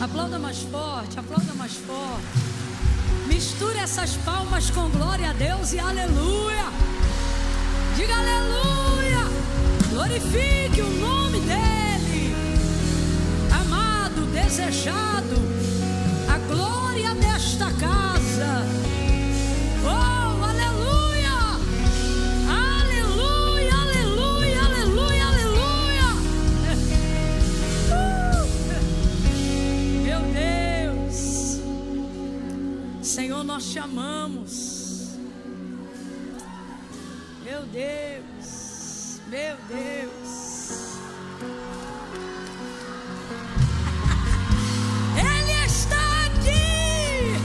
Aplauda mais forte, aplauda mais forte. Misture essas palmas com glória a Deus e aleluia. Diga aleluia. Glorifique o nome dele. Amado, desejado, a glória desta casa. Oh, aleluia. Aleluia, aleluia, aleluia, aleluia. Meu Deus. Senhor, nós te amamos. Meu Deus, meu Deus. Ele está aqui.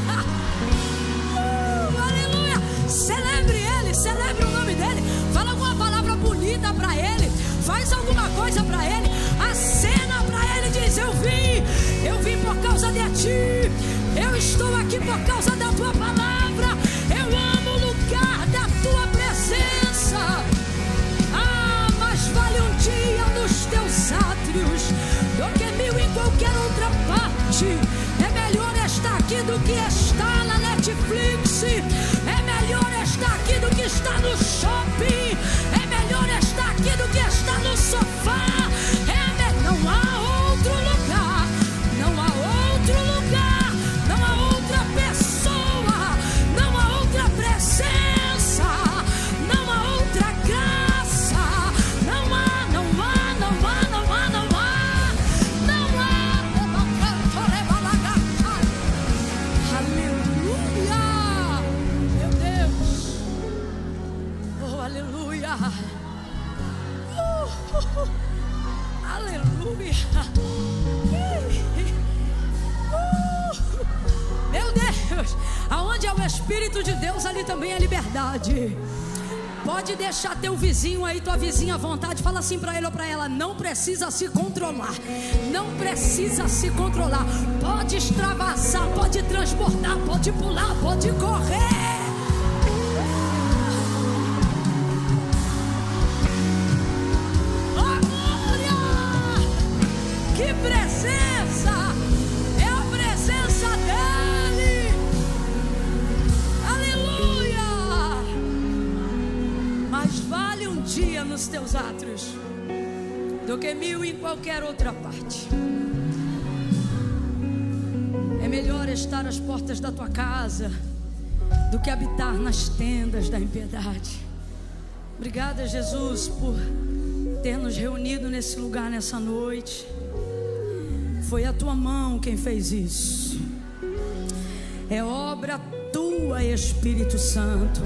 Aleluia. Celebre ele, celebre o nome dele. Fala alguma palavra bonita para ele. Faz alguma coisa para ele. Acena para ele, diz: eu vim por causa de ti. Eu estou aqui por causa da tua palavra. Eu amo o lugar da tua presença. Ah, mas vale um dia nos teus átrios do que 1000 em qualquer outra parte. É melhor estar aqui do que estar na Netflix. É melhor estar aqui do que estar no shopping. É melhor estar aqui do que estar no sofá. Não há outro lugar. Não há outro lugar. Não há outra pessoa. Não há outra presença. Não há outra graça. Não há, não há, não há, não há, não há. Não há. Aleluia. Meu Deus. Oh, aleluia. Aleluia. Meu Deus. Aonde é o Espírito de Deus, ali também é liberdade. Pode deixar teu vizinho aí, tua vizinha à vontade. Fala assim para ele ou para ela: não precisa se controlar. Não precisa se controlar. Pode extravasar, pode transportar, pode pular, pode correr. Oh, glória! Que presença! É a presença dele. Aleluia! Mais vale um dia nos teus átrios do que 1000 em qualquer outra parte. É melhor estar às portas da tua casa do que habitar nas tendas da impiedade. Obrigada, Jesus, por ter nos reunido nesse lugar nessa noite. Foi a tua mão quem fez isso. É obra tua, Espírito Santo.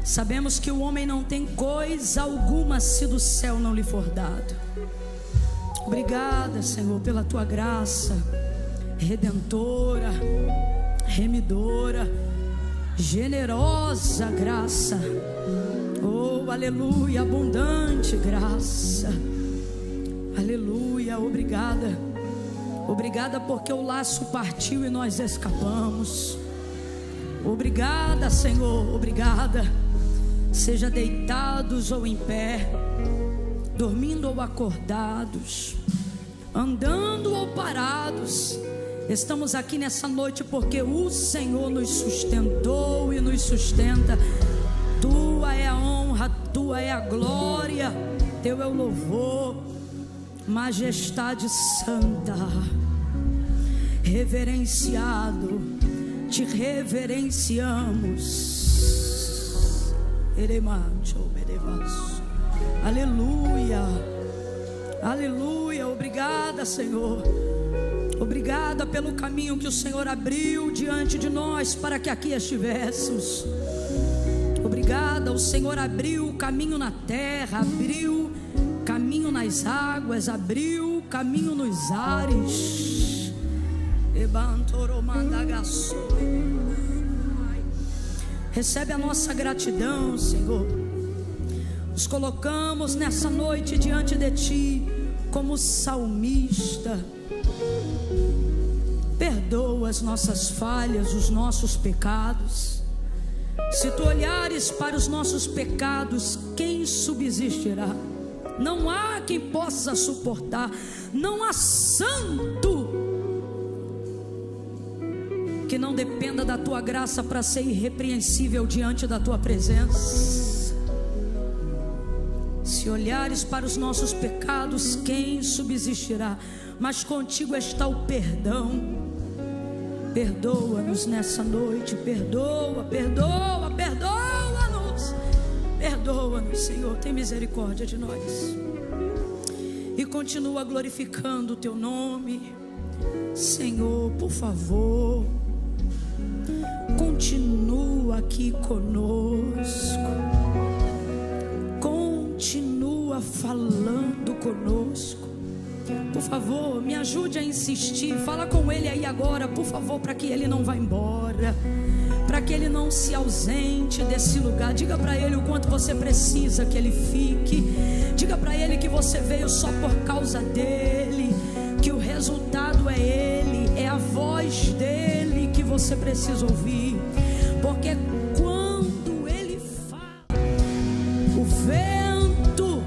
Sabemos que o homem não tem coisa alguma se do céu não lhe for dado. Obrigada, Senhor, pela tua graça redentora, remidora, generosa graça. Oh, aleluia, abundante graça. Aleluia, obrigada. Obrigada porque o laço partiu e nós escapamos. Obrigada, Senhor, obrigada. Seja deitados ou em pé, dormindo ou acordados, andando ou parados, estamos aqui nessa noite porque o Senhor nos sustentou e nos sustenta. Tua é a honra, tua é a glória, teu é o louvor. Majestade santa, reverenciado, te reverenciamos. Aleluia, aleluia. Obrigada, Senhor. Obrigada pelo caminho que o Senhor abriu diante de nós para que aqui estivéssemos. Obrigada, o Senhor abriu o caminho na terra, abriu caminho nas águas, abriu caminho nos ares. Recebe a nossa gratidão, Senhor. Nos colocamos nessa noite diante de Ti como salmista. Perdoa as nossas falhas, os nossos pecados. Se Tu olhares para os nossos pecados, quem subsistirá? Não há quem possa suportar. Não há santo que não dependa da tua graça para ser irrepreensível diante da tua presença. Se olhares para os nossos pecados, quem subsistirá? Mas contigo está o perdão. Perdoa-nos nessa noite, perdoa-nos, Senhor, tem misericórdia de nós. E continua glorificando o teu nome, Senhor, por favor, continua aqui conosco, continua falando conosco. Por favor, me ajude a insistir. Fala com ele aí agora, por favor, para que ele não vá embora, para que ele não se ausente desse lugar. Diga para ele o quanto você precisa que ele fique. Diga para ele que você veio só por causa dele, que o resultado é ele, é a voz dele que você precisa ouvir. Porque quando ele fala, o vento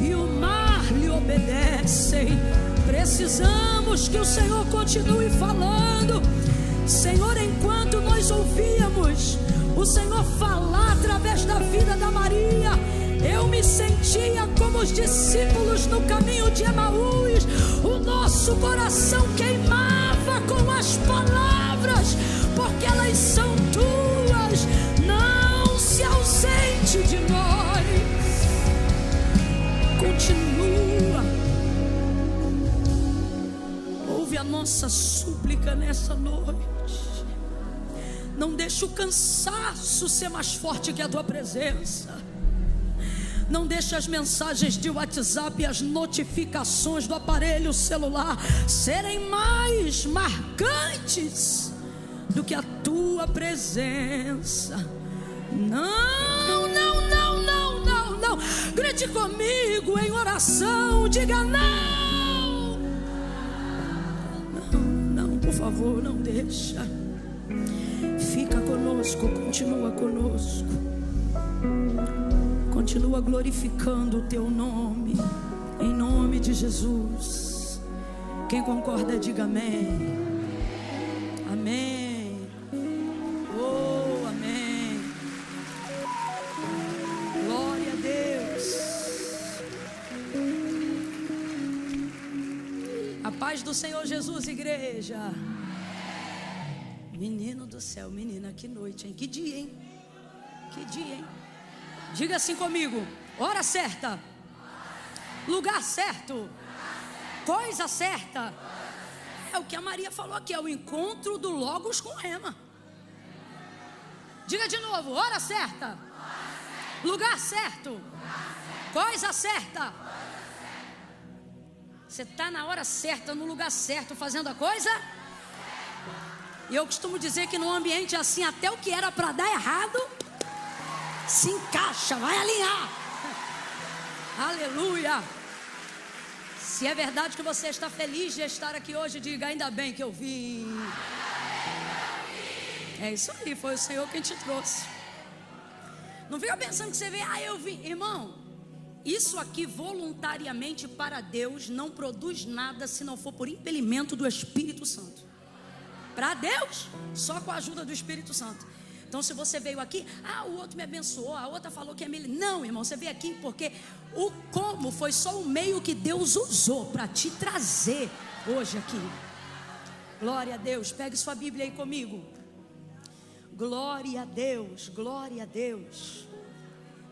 e o mar lhe obedecem. Precisamos que o Senhor continue falando. Senhor, enquanto nós ouvíamos o Senhor falar através da vida da Maria, eu me sentia como os discípulos no caminho de Emaús. O nosso coração queimava com as palavras, porque elas são tuas. Não se ausente de nós. Continua. Ouve a nossa súplica nessa noite. Não deixe o cansaço ser mais forte que a tua presença. Não deixe as mensagens de WhatsApp e as notificações do aparelho celular serem mais marcantes do que a tua presença. Não, não, não, não, não, não. Grite comigo em oração. Diga não. Não, não, por favor, não deixa. Fica conosco, continua conosco. Continua glorificando o teu nome, em nome de Jesus. Quem concorda, diga amém. Amém. Oh, amém. Glória a Deus. A paz do Senhor Jesus, igreja. Menino do céu, menina, que noite, hein? Que dia, hein? Que dia, hein? Diga assim comigo: hora certa, lugar certo, coisa certa. É o que a Maria falou aqui, é o encontro do Logos com Rema. Diga de novo: hora certa, lugar certo, coisa certa. Você está na hora certa, no lugar certo, fazendo a coisa. E eu costumo dizer que num ambiente assim, até o que era para dar errado se encaixa, vai alinhar. Aleluia. Se é verdade que você está feliz de estar aqui hoje, diga: ainda bem que eu vim. É isso aí, foi o Senhor quem te trouxe. Não fica pensando que você veio, eu vim. Irmão, isso aqui voluntariamente para Deus não produz nada se não for por impelimento do Espírito Santo. Para Deus, só com a ajuda do Espírito Santo. Então, se você veio aqui, o outro me abençoou, a outra falou que é melhor. Não, irmão, você veio aqui porque o como foi só o meio que Deus usou para te trazer hoje aqui. Glória a Deus. Pegue sua Bíblia aí comigo. Glória a Deus, glória a Deus.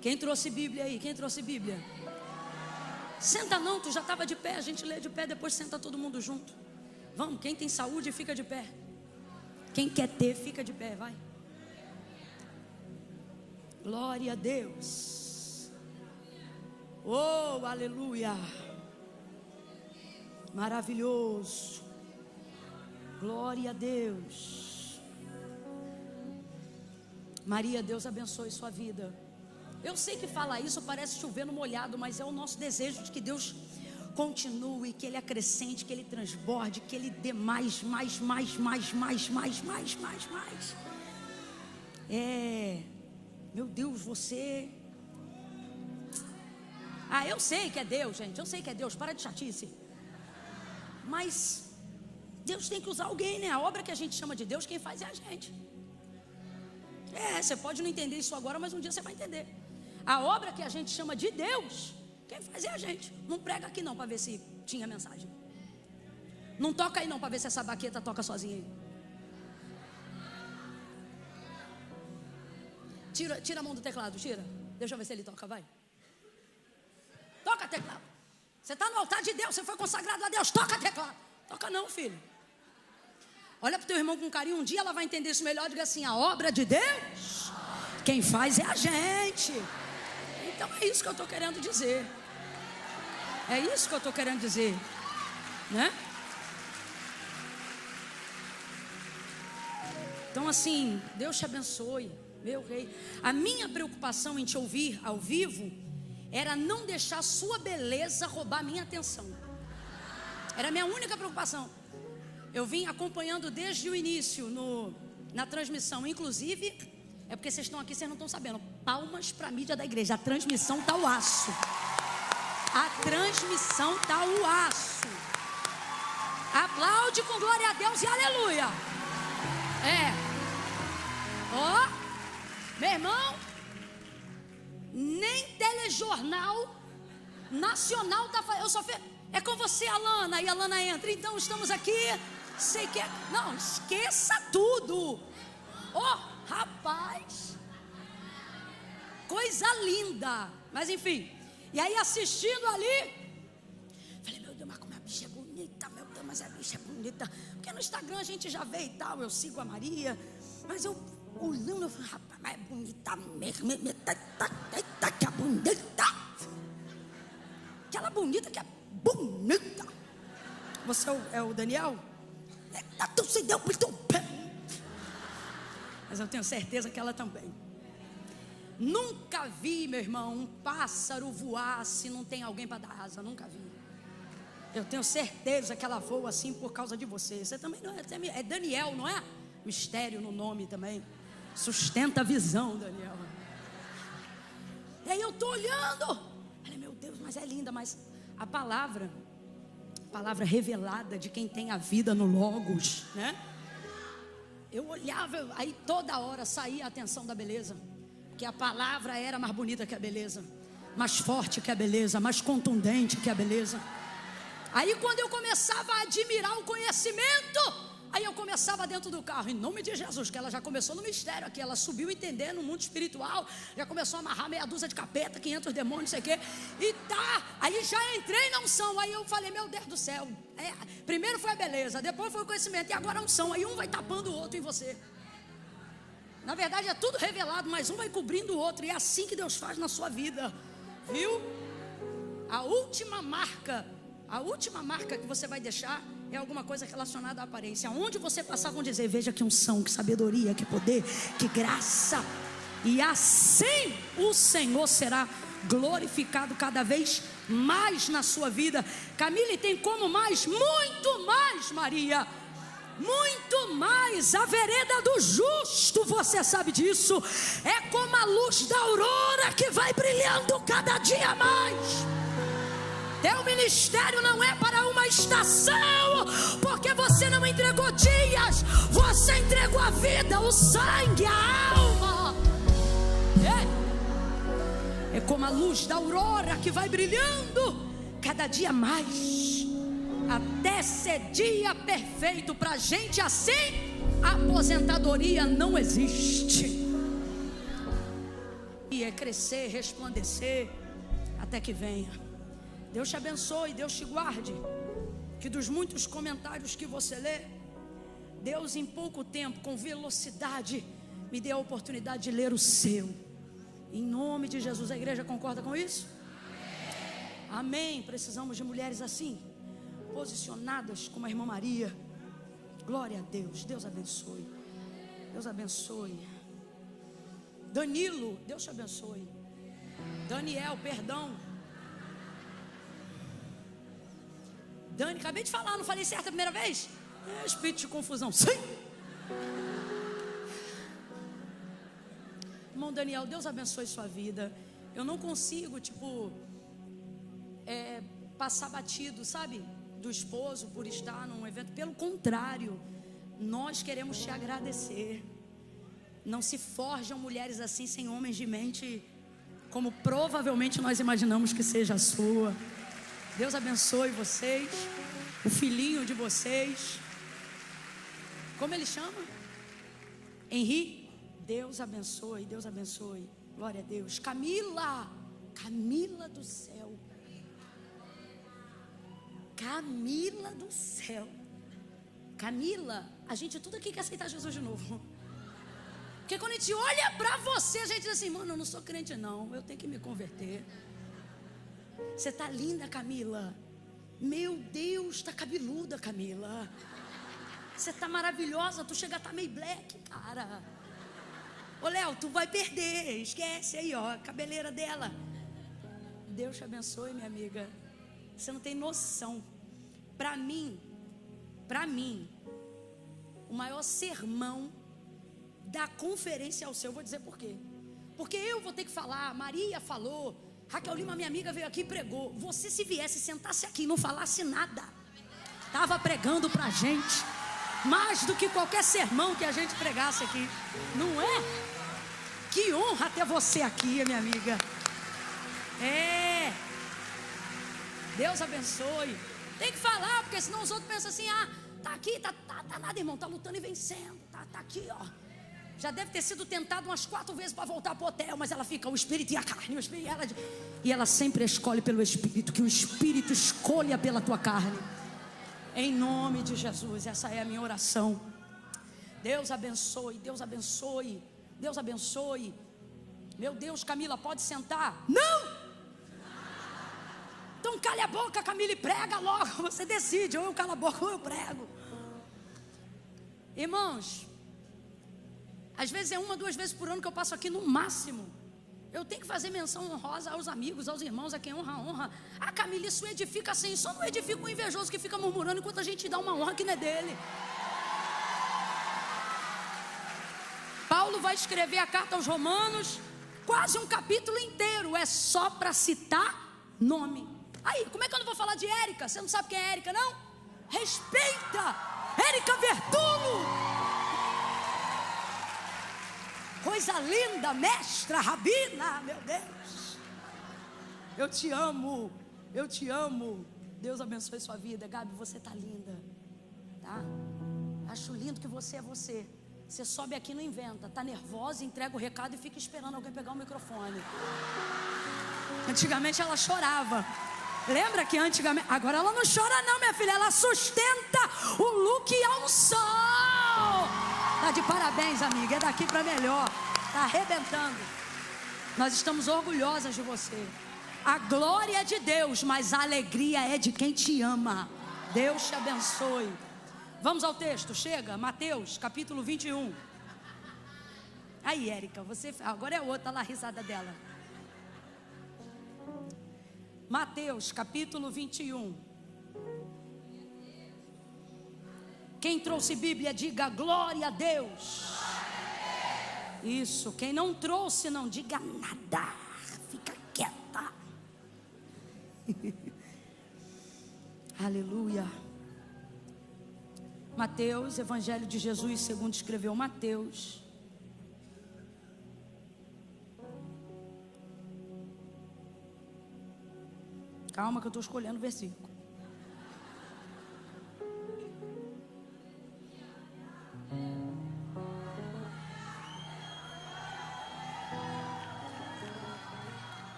Quem trouxe Bíblia aí? Quem trouxe Bíblia? Senta não, tu já estava de pé. A gente lê de pé, depois senta todo mundo junto. Vamos, quem tem saúde fica de pé. Quem quer ter, fica de pé, vai. Glória a Deus. Oh, aleluia. Maravilhoso. Glória a Deus. Maria, Deus abençoe sua vida. Eu sei que falar isso parece chover no molhado, mas é o nosso desejo de que Deus continue, que Ele acrescente, que Ele transborde, que Ele dê mais. Meu Deus, você... eu sei que é Deus, gente. Eu sei que é Deus, para de chatice. Mas Deus tem que usar alguém, né? A obra que a gente chama de Deus, quem faz é a gente. Você pode não entender isso agora, mas um dia você vai entender. A obra que a gente chama de Deus, quem faz é a gente. Não prega aqui não para ver se tinha mensagem. Não toca aí não para ver se essa baqueta toca sozinha aí. Tira a mão do teclado, tira. Deixa eu ver se ele toca, vai. Toca teclado. Você está no altar de Deus, você foi consagrado a Deus, toca teclado. Toca não, filho. Olha para o teu irmão com carinho, um dia ela vai entender isso melhor. Diga assim, a obra de Deus, quem faz é a gente. Então é isso que eu estou querendo dizer. É isso que eu estou querendo dizer, né? Então assim, Deus te abençoe, meu rei. A minha preocupação em te ouvir ao vivo era não deixar a sua beleza roubar a minha atenção. Era a minha única preocupação. Eu vim acompanhando desde o início na transmissão. Inclusive, é porque vocês estão aqui, vocês não estão sabendo. Palmas para a mídia da igreja. A transmissão está o aço. A transmissão está o aço. Aplaude com glória a Deus e aleluia. Meu irmão, nem telejornal nacional tá fazendo. Eu só fiz. É com você, Alana. E a Alana entra. Então estamos aqui. Sei que. Não, esqueça tudo. Rapaz. Coisa linda. Mas enfim. E aí assistindo ali. Falei, meu Deus, mas como a bicha é bonita. Meu Deus, mas a bicha é bonita. Porque no Instagram a gente já vê e tal. Eu sigo a Maria. Mas eu olhando, eu falei, rapaz, mas é bonita mesmo. Eita, que é bonita. Aquela bonita que é bonita. Você é o Daniel? Eita, tu se deu muito bem. Mas eu tenho certeza que ela também. Nunca vi, meu irmão, um pássaro voar se não tem alguém para dar asa. Nunca vi. Eu tenho certeza que ela voa assim por causa de você. Você também não é. É Daniel, não é? Mistério no nome também. Sustenta a visão, Daniel. E aí eu estou olhando. Falei, meu Deus, mas é linda. Mas a palavra revelada de quem tem a vida no Logos, né? Eu olhava, aí toda hora saía a atenção da beleza. Que a palavra era mais bonita que a beleza, mais forte que a beleza, mais contundente que a beleza. Aí quando eu começava a admirar o conhecimento, aí eu começava dentro do carro, em nome de Jesus, que ela já começou no mistério aqui, ela subiu entendendo no mundo espiritual, já começou a amarrar meia dúzia de capeta, 500 demônios, não sei o quê, e tá, aí já entrei na unção, aí eu falei, meu Deus do céu, primeiro foi a beleza, depois foi o conhecimento, e agora a unção, aí um vai tapando o outro em você. Na verdade é tudo revelado, mas um vai cobrindo o outro, e é assim que Deus faz na sua vida, viu? A última marca que você vai deixar é alguma coisa relacionada à aparência. Onde você passar vão dizer, veja que unção, que sabedoria, que poder, que graça. E assim o Senhor será glorificado cada vez mais na sua vida. Camille, tem como mais? Muito mais, Maria. Muito mais. A vereda do justo, você sabe disso, é como a luz da aurora que vai brilhando cada dia mais. Teu ministério não é para uma estação, porque você não entregou dias, você entregou a vida, o sangue, a alma. É como a luz da aurora que vai brilhando cada dia mais, até ser dia perfeito. Para a gente assim, a aposentadoria não existe. E é crescer, resplandecer, até que venha. Deus te abençoe, Deus te guarde. Que dos muitos comentários que você lê, Deus em pouco tempo, com velocidade, me dê a oportunidade de ler o seu. Em nome de Jesus. A igreja concorda com isso? Amém. Precisamos de mulheres assim, posicionadas como a irmã Maria. Glória a Deus. Deus abençoe. Deus abençoe. Danilo, Deus te abençoe. Daniel, perdão. Dani, acabei de falar, não falei certo a primeira vez? Espírito de confusão. Sim. Irmão Daniel, Deus abençoe sua vida. Eu não consigo, passar batido, sabe? do esposo por estar num evento. Pelo contrário, nós queremos te agradecer. Não se forjam mulheres assim sem homens de mente como provavelmente nós imaginamos que seja a sua. Deus abençoe vocês, o filhinho de vocês. Como ele chama? Henri? Deus abençoe, Deus abençoe. Glória a Deus. Camila, Camila do céu. Camila do céu. Camila, a gente tudo aqui quer aceitar Jesus de novo. Porque quando a gente olha pra você, a gente diz assim: mano, eu não sou crente não, eu tenho que me converter. Você tá linda, Camila. Meu Deus, tá cabeluda, Camila. Você tá maravilhosa, tu chega a tá meio black, cara. Ô Léo, tu vai perder, esquece aí, ó, a cabeleira dela. Deus te abençoe, minha amiga. Você não tem noção. Pra mim, o maior sermão da conferência é o seu. Eu vou dizer por quê. Porque eu vou ter que falar, Maria falou, Raquel Lima, minha amiga, veio aqui e pregou. Você, se viesse, sentasse aqui e não falasse nada, estava pregando pra gente mais do que qualquer sermão que a gente pregasse aqui. Não é? Que honra ter você aqui, minha amiga. É. Deus abençoe. Tem que falar, porque senão os outros pensam assim: ah, tá aqui, tá nada, irmão, tá lutando e vencendo, tá aqui, ó. Já deve ter sido tentado umas 4 vezes para voltar para o hotel, mas ela fica, o espírito e a carne, o espírito, e ela sempre escolhe pelo espírito. Que o espírito escolha pela tua carne, em nome de Jesus. Essa é a minha oração. Deus abençoe, Deus abençoe, Deus abençoe. Meu Deus, Camila, pode sentar? Não! Então cale a boca, Camila, e prega logo. Você decide, ou eu calo a boca ou eu prego. Irmãos, às vezes é 1, 2 vezes por ano que eu passo aqui no máximo. Eu tenho que fazer menção honrosa aos amigos, aos irmãos, a quem honra. Ah, Camila, isso edifica assim. Só não edifica o invejoso que fica murmurando enquanto a gente dá uma honra que não é dele. Paulo vai escrever a carta aos Romanos, quase um capítulo inteiro, é só para citar nome. Aí, como é que eu não vou falar de Érica? Você não sabe quem é Érica, não? Respeita! Érica Vertulo! Coisa linda, mestra, rabina, meu Deus. Eu te amo, eu te amo. Deus abençoe sua vida. Gabi, você tá linda, tá? Acho lindo que você é você. Você sobe aqui e não inventa. Tá nervosa, entrega o recado e fica esperando alguém pegar o microfone. Antigamente ela chorava. Lembra que antigamente... Agora ela não chora não, minha filha. Ela sustenta o look ao sol. Tá de parabéns, amiga. É daqui para melhor. Tá arrebentando. Nós estamos orgulhosas de você. A glória é de Deus, mas a alegria é de quem te ama. Deus te abençoe. Vamos ao texto, chega. Mateus, capítulo 21. Aí, Érica, você... Agora é outra lá, a risada dela. Mateus, capítulo 21. Quem trouxe Bíblia, diga glória a Deus. Isso, quem não trouxe, não diga nada. Fica quieta. Aleluia. Mateus, Evangelho de Jesus segundo escreveu Mateus. Calma que eu estou escolhendo o versículo.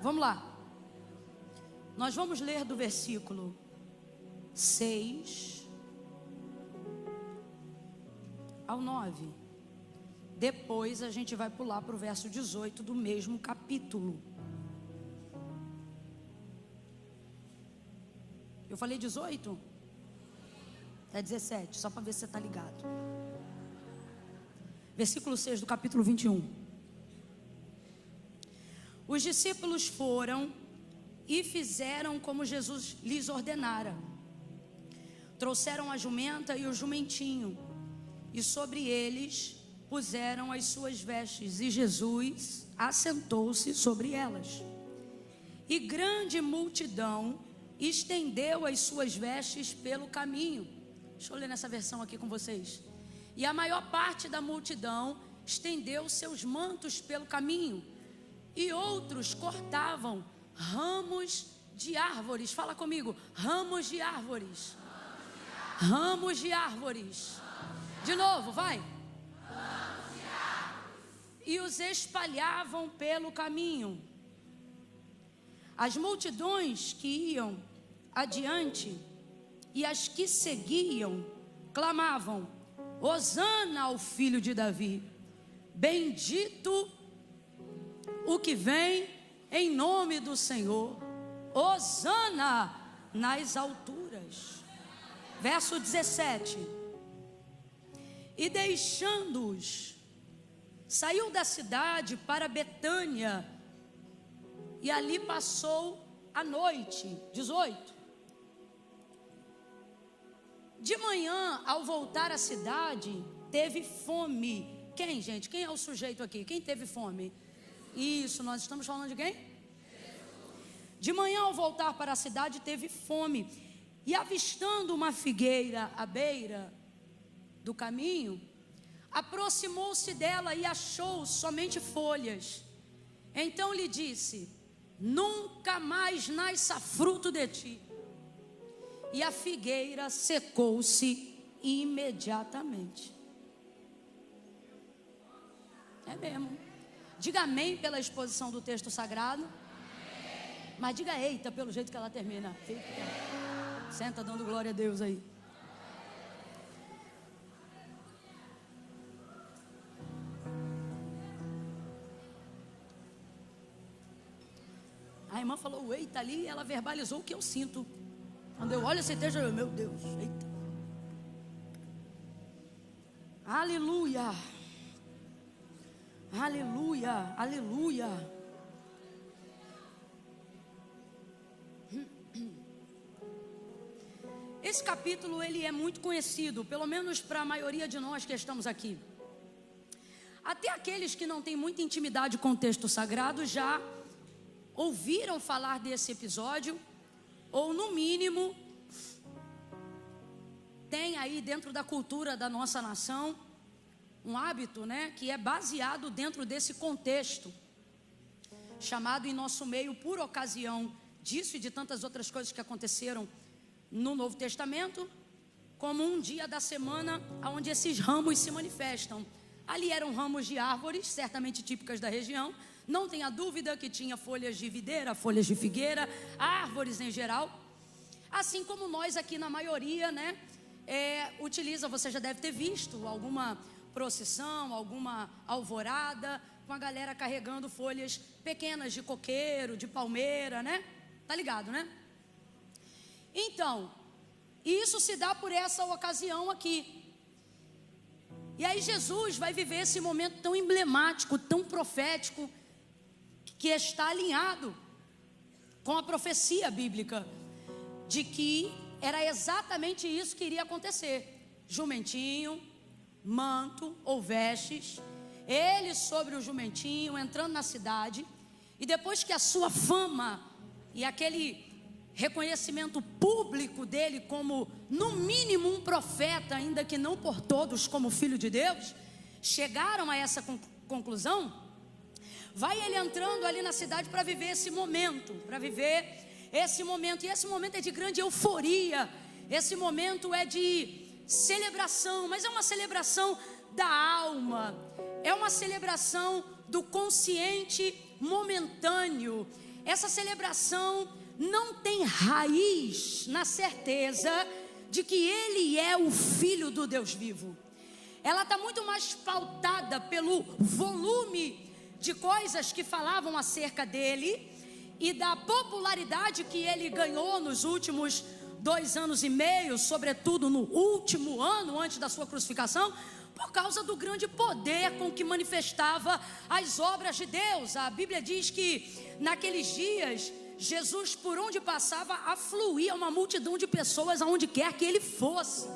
Vamos lá. Nós vamos ler do versículo 6 ao 9. Depois a gente vai pular para o verso 18 do mesmo capítulo. Eu falei 18? É 17, só para ver se você está ligado. Versículo 6 do capítulo 21. Os discípulos foram e fizeram como Jesus lhes ordenara. Trouxeram a jumenta e o jumentinho, e sobre eles puseram as suas vestes, e Jesus assentou-se sobre elas. e grande multidão estendeu as suas vestes pelo caminho. Deixa eu ler nessa versão aqui com vocês. E a maior parte da multidão estendeu seus mantos pelo caminho, e outros cortavam ramos de árvores. Fala comigo, ramos de árvores. Ramos de árvores. De novo, vai. Ramos de árvores. E os espalhavam pelo caminho. As multidões que iam adiante e as que seguiam clamavam: Hosana ao filho de Davi, bendito o que vem em nome do Senhor, Hosana nas alturas. Verso 17: e deixando-os, saiu da cidade para Betânia, e ali passou a noite. 18: de manhã, ao voltar à cidade, teve fome. Quem, gente? Quem é o sujeito aqui? Quem teve fome? Isso, nós estamos falando de quem? De manhã, ao voltar para a cidade, teve fome. E avistando uma figueira à beira do caminho, aproximou-se dela e achou somente folhas. Então lhe disse: nunca mais nasça fruto de ti. E a figueira secou-se imediatamente. É mesmo. Diga amém pela exposição do texto sagrado. Amém. Mas diga eita pelo jeito que ela termina. Eita. Senta dando glória a Deus aí. A irmã falou eita ali e ela verbalizou o que eu sinto. Quando eu olho esse texto, eu, meu Deus, eita. Aleluia. Aleluia, aleluia. Esse capítulo, ele é muito conhecido, pelo menos para a maioria de nós que estamos aqui. Até aqueles que não têm muita intimidade com o texto sagrado já ouviram falar desse episódio, ou no mínimo tem aí dentro da cultura da nossa nação um hábito, né, que é baseado dentro desse contexto, chamado em nosso meio, por ocasião disso e de tantas outras coisas que aconteceram no Novo Testamento, como um dia da semana onde esses ramos se manifestam. Ali eram ramos de árvores, certamente típicas da região. Não tenha dúvida que tinha folhas de videira, folhas de figueira, árvores em geral. Assim como nós aqui na maioria, né, utiliza, você já deve ter visto alguma procissão, alguma alvorada, com a galera carregando folhas pequenas de coqueiro, de palmeira, né? Tá ligado, né? Então, isso se dá por essa ocasião aqui. E aí Jesus vai viver esse momento tão emblemático, tão profético, que está alinhado com a profecia bíblica, de que era exatamente isso que iria acontecer. Jumentinho, manto ou vestes, ele sobre o jumentinho, entrando na cidade, e depois que a sua fama e aquele reconhecimento público dele como, no mínimo, um profeta, ainda que não por todos como filho de Deus, chegaram a essa conclusão, vai ele entrando ali na cidade para viver esse momento, e esse momento é de grande euforia, esse momento é de celebração, mas é uma celebração da alma, é uma celebração do consciente momentâneo. Essa celebração não tem raiz na certeza de que ele é o Filho do Deus vivo. Ela está muito mais pautada pelo volume de coisas que falavam acerca dele e da popularidade que ele ganhou nos últimos 2 anos e meio, sobretudo no último ano antes da sua crucificação, por causa do grande poder com que manifestava as obras de Deus. A Bíblia diz que naqueles dias Jesus, por onde passava, afluía uma multidão de pessoas aonde quer que ele fosse.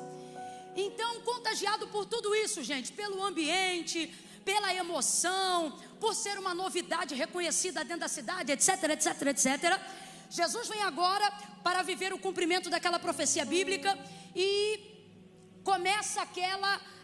Então, contagiado por tudo isso, gente, pelo ambiente, pela emoção, por ser uma novidade reconhecida dentro da cidade, etc, etc, etc. Jesus vem agora para viver o cumprimento daquela profecia bíblica e começa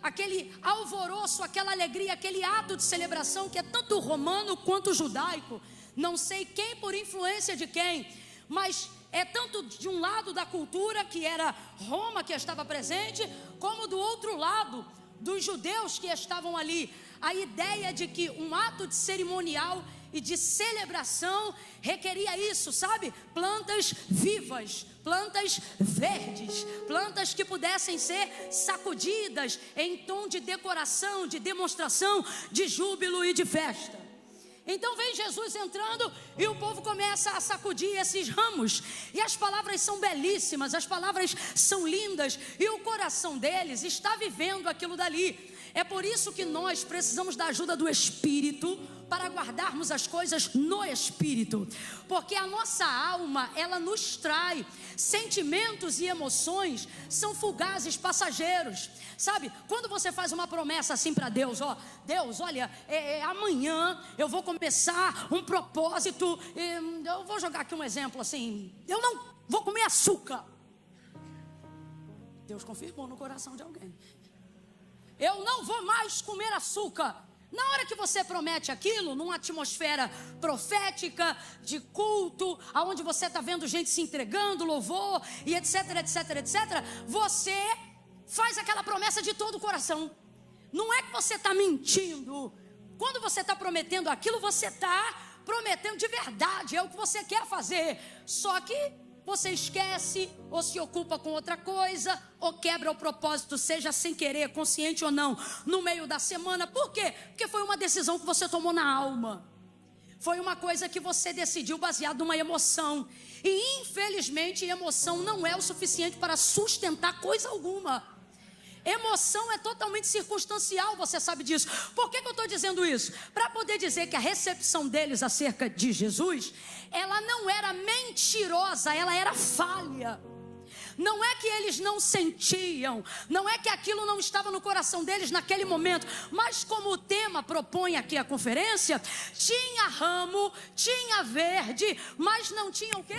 aquele alvoroço, aquela alegria, aquele ato de celebração que é tanto romano quanto judaico. Não sei quem por influência de quem, mas é tanto de um lado da cultura, que era Roma que estava presente, como do outro lado, dos judeus que estavam ali. A ideia de que um ato de cerimonial e de celebração requeria isso, sabe? Plantas vivas, plantas verdes, plantas que pudessem ser sacudidas em tom de decoração, de demonstração, de júbilo e de festa. Então vem Jesus entrando e o povo começa a sacudir esses ramos. E as palavras são belíssimas, as palavras são lindas, e o coração deles está vivendo aquilo dali. É por isso que nós precisamos da ajuda do Espírito para guardarmos as coisas no Espírito, porque a nossa alma, ela nos trai. Sentimentos e emoções são fugazes, passageiros, sabe? Quando você faz uma promessa assim para Deus, ó, Deus, olha, amanhã eu vou começar um propósito, eu vou jogar aqui um exemplo assim, eu não vou comer açúcar. Deus confirmou no coração de alguém. Eu não vou mais comer açúcar. Na hora que você promete aquilo, numa atmosfera profética, de culto, aonde você está vendo gente se entregando, louvor, e etc, etc, etc, você faz aquela promessa de todo o coração. Não é que você está mentindo. Quando você está prometendo aquilo, você está prometendo de verdade, é o que você quer fazer. Só que você esquece, ou se ocupa com outra coisa, ou quebra o propósito, seja sem querer, consciente ou não, no meio da semana. Por quê? Porque foi uma decisão que você tomou na alma. Foi uma coisa que você decidiu baseado numa emoção. E infelizmente emoção não é o suficiente para sustentar coisa alguma. Emoção é totalmente circunstancial, você sabe disso. Por que eu estou dizendo isso? Para poder dizer que a recepção deles acerca de Jesus, ela não era mentirosa, ela era falha. Não é que eles não sentiam, não é que aquilo não estava no coração deles naquele momento, mas como o tema propõe aqui a conferência, tinha ramo, tinha verde, mas não tinha o quê?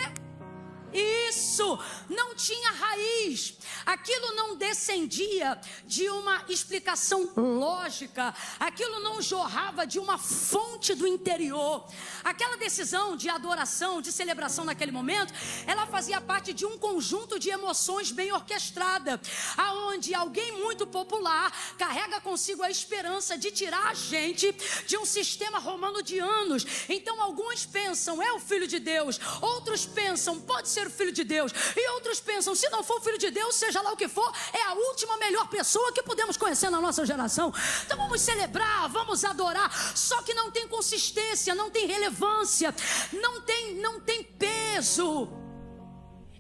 Isso, não tinha raiz. Aquilo não descendia de uma explicação lógica. Aquilo não jorrava de uma fonte do interior. Aquela decisão de adoração, de celebração naquele momento, ela fazia parte de um conjunto de emoções bem orquestrada, aonde alguém muito popular carrega consigo a esperança de tirar a gente de um sistema romano de anos. Então alguns pensam, é o Filho de Deus. Outros pensam, pode ser o Filho de Deus. E outros pensam, se não for o Filho de Deus, seja lá o que for, é a última melhor pessoa que podemos conhecer na nossa geração. Então vamos celebrar, vamos adorar. Só que não tem consistência, não tem relevância, não tem peso.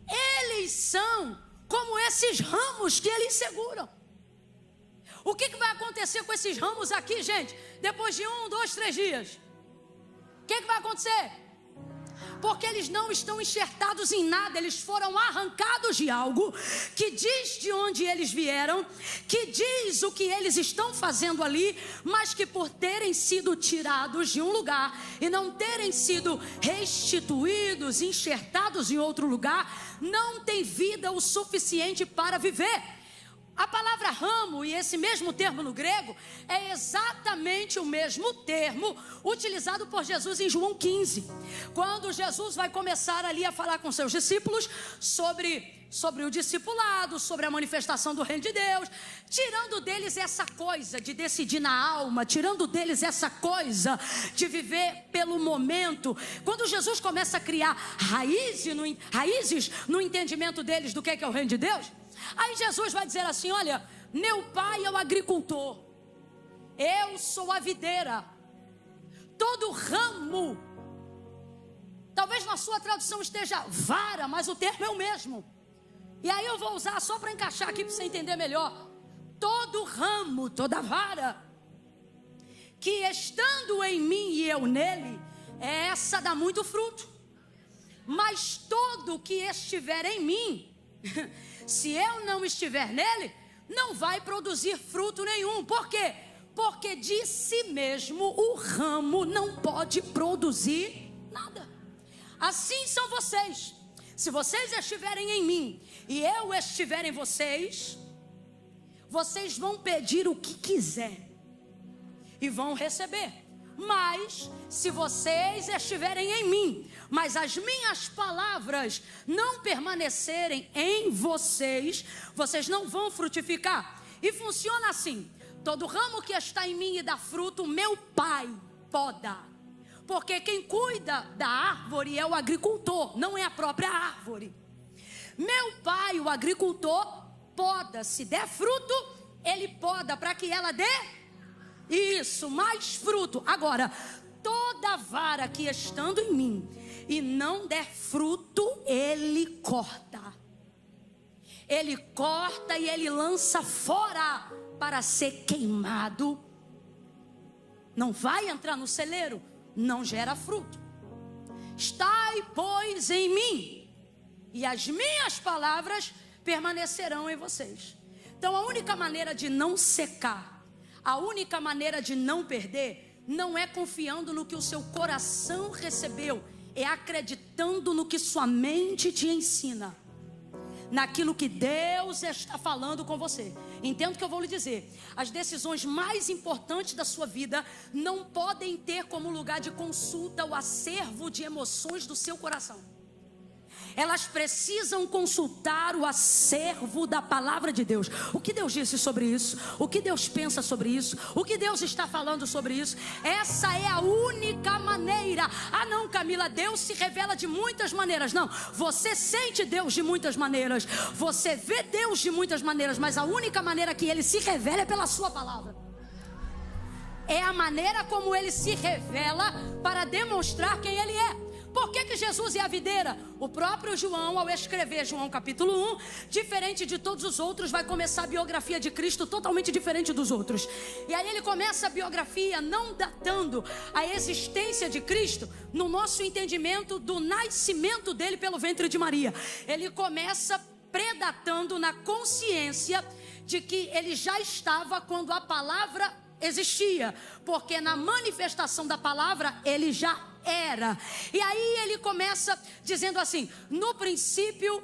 Eles são como esses ramos que eles seguram. O que vai acontecer com esses ramos aqui, gente? Depois de 1, 2, 3 dias, o que vai acontecer? Porque eles não estão enxertados em nada, eles foram arrancados de algo que diz de onde eles vieram, que diz o que eles estão fazendo ali, mas que por terem sido tirados de um lugar e não terem sido restituídos, enxertados em outro lugar, não tem vida o suficiente para viver. A palavra ramo, e esse mesmo termo no grego, é exatamente o mesmo termo utilizado por Jesus em João 15. Quando Jesus vai começar ali a falar com seus discípulos sobre o discipulado, sobre a manifestação do reino de Deus, tirando deles essa coisa de decidir na alma, tirando deles essa coisa de viver pelo momento. Quando Jesus começa a criar raízes no entendimento deles do que é o reino de Deus, aí Jesus vai dizer assim, olha, meu pai é o agricultor, eu sou a videira, todo ramo, talvez na sua tradução esteja vara, mas o termo é o mesmo, e aí eu vou usar só para encaixar aqui para você entender melhor, todo ramo, toda vara, que estando em mim e eu nele, essa dá muito fruto, mas todo que estiver em mim, se eu não estiver nele, não vai produzir fruto nenhum. Por quê? porque de si mesmo o ramo não pode produzir nada. Assim são vocês. Se vocês estiverem em mim e eu estiver em vocês, vocês vão pedir o que quiser e vão receber. Mas se vocês estiverem em mim, mas as minhas palavras não permanecerem em vocês, vocês não vão frutificar. E funciona assim: todo ramo que está em mim e dá fruto, meu Pai poda. Porque quem cuida da árvore é o agricultor, não é a própria árvore. Meu Pai, o agricultor, poda. Se der fruto, ele poda para que ela dê isso, mais fruto. Agora, toda vara que estando em mim e não der fruto, ele corta. Ele corta e ele lança fora para ser queimado. Não vai entrar no celeiro, não gera fruto. Estai, pois, em mim, e as minhas palavras permanecerão em vocês. Então a única maneira de não secar, a única maneira de não perder, não é confiando no que o seu coração recebeu, é acreditando no que sua mente te ensina, naquilo que Deus está falando com você. Entendo o que eu vou lhe dizer: as decisões mais importantes da sua vida não podem ter como lugar de consulta o acervo de emoções do seu coração. Elas precisam consultar o acervo da palavra de Deus. O que Deus disse sobre isso? O que Deus pensa sobre isso? O que Deus está falando sobre isso? Essa é a única maneira. Ah não, Camila, Deus se revela de muitas maneiras. Não, você sente Deus de muitas maneiras, você vê Deus de muitas maneiras, mas a única maneira que Ele se revela é pela sua palavra. É a maneira como Ele se revela para demonstrar quem Ele é. Por que Jesus é a videira? O próprio João, ao escrever João capítulo 1, diferente de todos os outros, vai começar a biografia de Cristo totalmente diferente dos outros. E aí ele começa a biografia não datando a existência de Cristo no nosso entendimento do nascimento dele pelo ventre de Maria. Ele começa predatando na consciência de que ele já estava quando a palavra existia, porque na manifestação da palavra ele já era. E aí ele começa dizendo assim: no princípio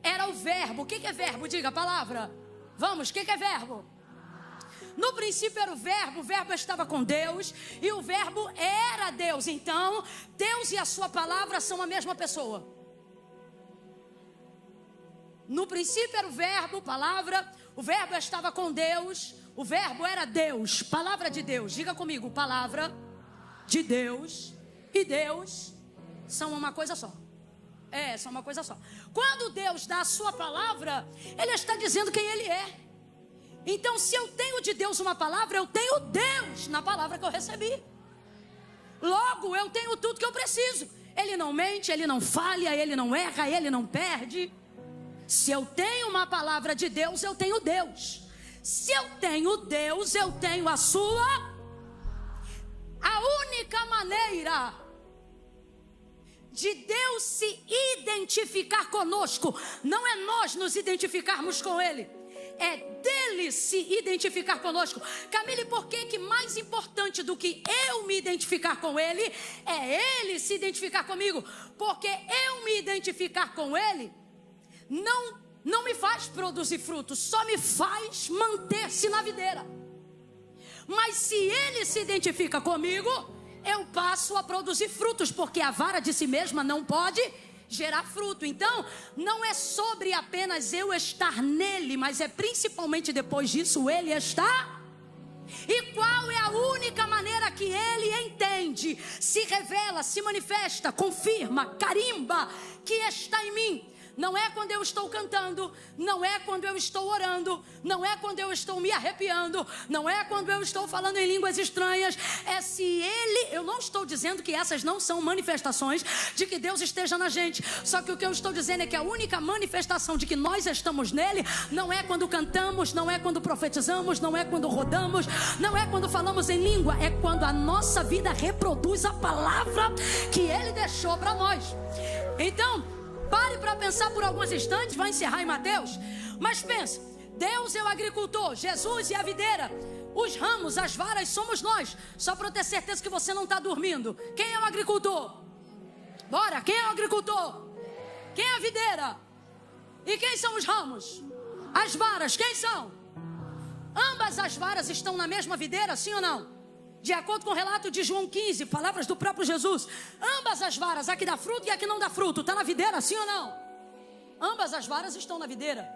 era o verbo. O que é verbo? Diga a palavra. Vamos, o que é verbo? No princípio era o verbo estava com Deus e o verbo era Deus. Então Deus e a sua palavra são a mesma pessoa. No princípio era o verbo, palavra, o verbo estava com Deus, o verbo era Deus, palavra de Deus. Diga comigo: palavra de Deus e Deus são uma coisa só. São uma coisa só. Quando Deus dá a sua palavra, Ele está dizendo quem Ele é. Então se eu tenho de Deus uma palavra, eu tenho Deus na palavra que eu recebi. Logo eu tenho tudo que eu preciso. Ele não mente, Ele não falha, Ele não erra, Ele não perde. Se eu tenho uma palavra de Deus, eu tenho Deus. Se eu tenho Deus, eu tenho a sua. A única maneira de Deus se identificar conosco não é nós nos identificarmos com Ele, é dele se identificar conosco. Camille, por que mais importante do que eu me identificar com Ele é Ele se identificar comigo? Porque eu me identificar com Ele não me faz produzir frutos, só me faz manter-se na videira. Mas se Ele se identifica comigo, eu passo a produzir frutos, porque a vara de si mesma não pode gerar fruto. Então não é sobre apenas eu estar nele, mas é principalmente depois disso Ele está. E qual é a única maneira que Ele entende, se revela, se manifesta, confirma, carimba que está em mim? Não é quando eu estou cantando, não é quando eu estou orando, não é quando eu estou me arrepiando, não é quando eu estou falando em línguas estranhas. É se Ele, eu não estou dizendo que essas não são manifestações de que Deus esteja na gente. Só que o que eu estou dizendo é que a única manifestação de que nós estamos nele não é quando cantamos, não é quando profetizamos, não é quando rodamos, não é quando falamos em língua, é quando a nossa vida reproduz a palavra que Ele deixou para nós. Então pare para pensar por alguns instantes, vai encerrar em Mateus. Mas pense, Deus é o agricultor, Jesus é a videira. Os ramos, as varas somos nós. Só para eu ter certeza que você não está dormindo. Quem é o agricultor? Bora, quem é o agricultor? Quem é a videira? E quem são os ramos? As varas, quem são? Ambas as varas estão na mesma videira, sim ou não? De acordo com o relato de João 15, palavras do próprio Jesus. Ambas as varas, a que dá fruto e a que não dá fruto, está na videira, sim ou não? Ambas as varas estão na videira.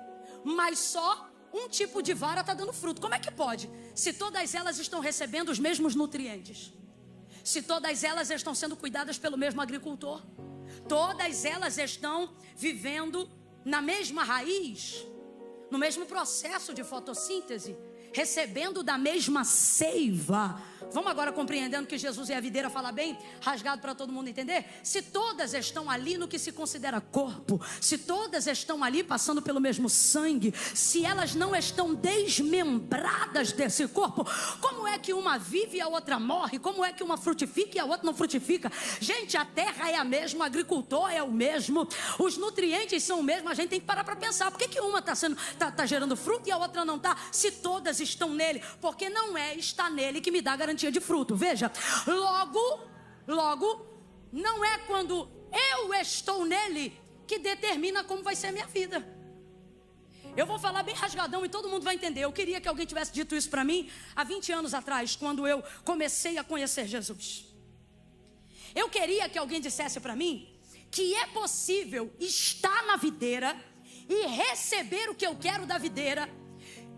Mas só um tipo de vara está dando fruto. Como é que pode? Se todas elas estão recebendo os mesmos nutrientes. Se todas elas estão sendo cuidadas pelo mesmo agricultor. Todas elas estão vivendo na mesma raiz, no mesmo processo de fotossíntese, recebendo da mesma seiva. Vamos agora compreendendo que Jesus é a videira, fala bem rasgado para todo mundo entender. Se todas estão ali no que se considera corpo, se todas estão ali passando pelo mesmo sangue, se elas não estão desmembradas desse corpo, como é que uma vive e a outra morre? Como é que uma frutifica e a outra não frutifica? Gente, a terra é a mesma, o agricultor é o mesmo, os nutrientes são o mesmo. A gente tem que parar para pensar, por que uma está gerando fruto e a outra não está? Se todas estão nele, porque não é estar nele que me dá garantia de fruto. Veja, logo, não é quando eu estou nele que determina como vai ser a minha vida. Eu vou falar bem rasgadão e todo mundo vai entender. Eu queria que alguém tivesse dito isso para mim há 20 anos atrás, quando eu comecei a conhecer Jesus. Eu queria que alguém dissesse para mim que é possível estar na videira e receber o que eu quero da videira,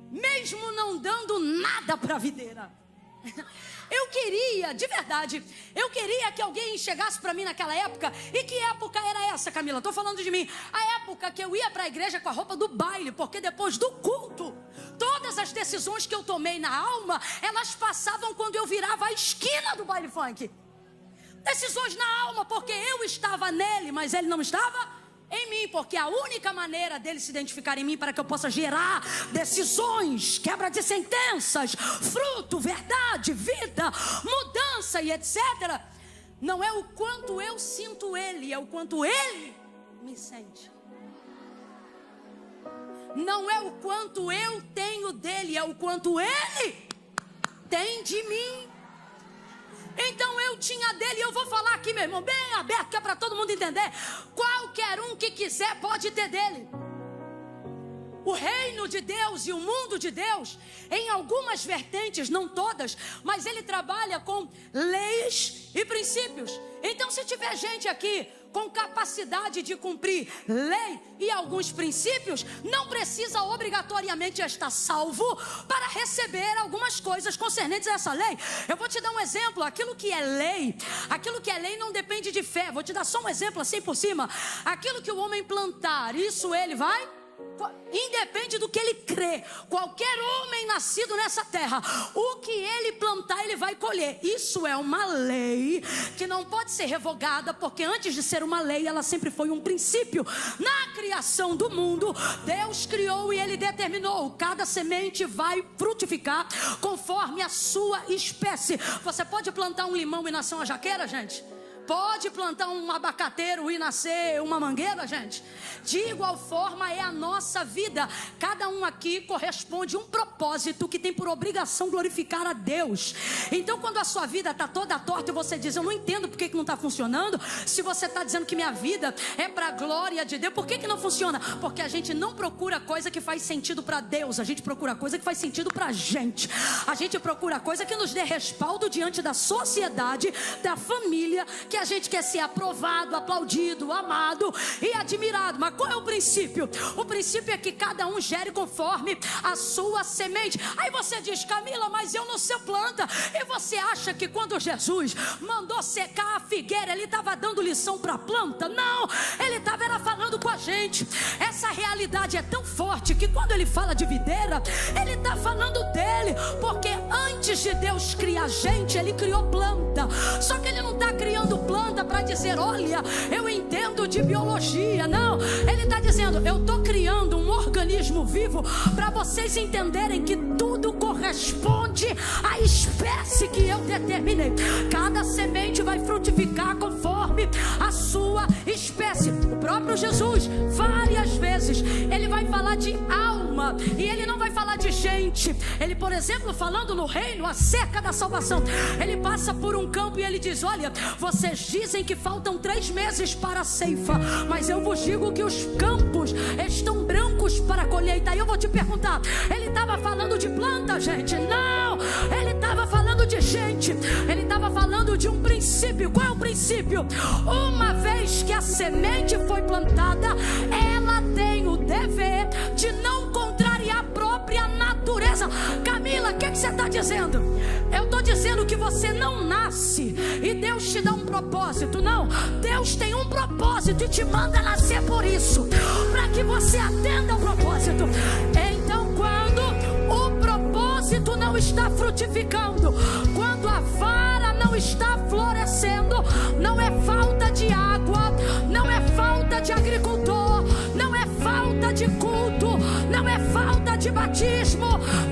mesmo não dando nada para a videira. Eu queria, de verdade, eu queria que alguém chegasse para mim naquela época. E que época era essa, Camila? Estou falando de mim. A época que eu ia para a igreja com a roupa do baile, porque depois do culto, todas as decisões que eu tomei na alma, elas passavam quando eu virava a esquina do baile funk. Decisões na alma, porque eu estava nele, mas ele não estava em mim, porque a única maneira dele se identificar em mim para que eu possa gerar decisões, quebra de sentenças, fruto, verdade, vida, mudança e etc. Não é o quanto eu sinto ele, é o quanto ele me sente. Não é o quanto eu tenho dele, é o quanto ele tem de mim. Então eu tinha dele, e eu vou falar aqui, meu irmão, bem aberto, que é para todo mundo entender. Qualquer um que quiser pode ter dele. O reino de Deus e o mundo de Deus, em algumas vertentes, não todas, mas ele trabalha com leis e princípios. Então, se tiver gente aqui com capacidade de cumprir lei e alguns princípios, não precisa obrigatoriamente estar salvo para receber algumas coisas concernentes a essa lei. Eu vou te dar um exemplo. Aquilo que é lei não depende de fé. Vou te dar só um exemplo assim por cima. Aquilo que o homem plantar, isso ele vai... Independe do que ele crê. Qualquer homem nascido nessa terra, o que ele plantar, ele vai colher. Isso é uma lei que não pode ser revogada, porque antes de ser uma lei, ela sempre foi um princípio. Na criação do mundo, Deus criou e ele determinou: cada semente vai frutificar conforme a sua espécie. Você pode plantar um limão e nascer uma jaqueira, gente? Pode plantar um abacateiro e nascer uma mangueira, gente? De igual forma é a nossa vida. Cada um aqui corresponde a um propósito que tem por obrigação glorificar a Deus. Então, quando a sua vida está toda torta e você diz: eu não entendo por que não está funcionando. Se você está dizendo que minha vida é para a glória de Deus, por que não funciona? Porque a gente não procura coisa que faz sentido para Deus. A gente procura coisa que faz sentido para a gente. A gente procura coisa que nos dê respaldo diante da sociedade, da família, que a gente quer ser aprovado, aplaudido, amado e admirado. Mas qual é o princípio? O princípio é que cada um gere conforme a sua semente. Aí você diz: Camila, mas eu não sei planta. E você acha que quando Jesus mandou secar a figueira, ele estava dando lição para a planta? Não, ele estava falando com a gente. Essa realidade é tão forte que quando ele fala de videira, ele está falando dele. Porque antes de Deus criar gente, ele criou planta. Só que ele não está criando planta para dizer: olha, eu entendo de biologia. Não, ele está dizendo: eu estou criando um organismo vivo para vocês entenderem que tudo corresponde à espécie que eu determinei. Cada semente vai frutificar conforme a sua espécie. O próprio Jesus várias vezes vezes ele vai falar de alma, e ele não vai falar de gente. Ele, por exemplo, falando no reino acerca da salvação, ele passa por um campo e ele diz: olha, vocês dizem que faltam 3 meses para a ceifa, mas eu vos digo que os campos estão brancos para a colheita. Aí eu vou te perguntar, ele estava falando de planta, gente? Não, ele estava falando de gente. Ele estava falando de um princípio. Qual é o princípio? Uma vez que a semente foi plantada, ela tem o dever de não contrariar a própria natureza. Camila, o que você está dizendo? Eu estou dizendo que você não nasce e Deus te dá um propósito. Não, Deus tem um propósito e te manda nascer por isso, para que você atenda ao propósito. Então, quando o propósito não está frutificando, quando a vara não está florescendo, não é falta de água, não é falta de agricultor, não é falta de culto, não é falta de batismo,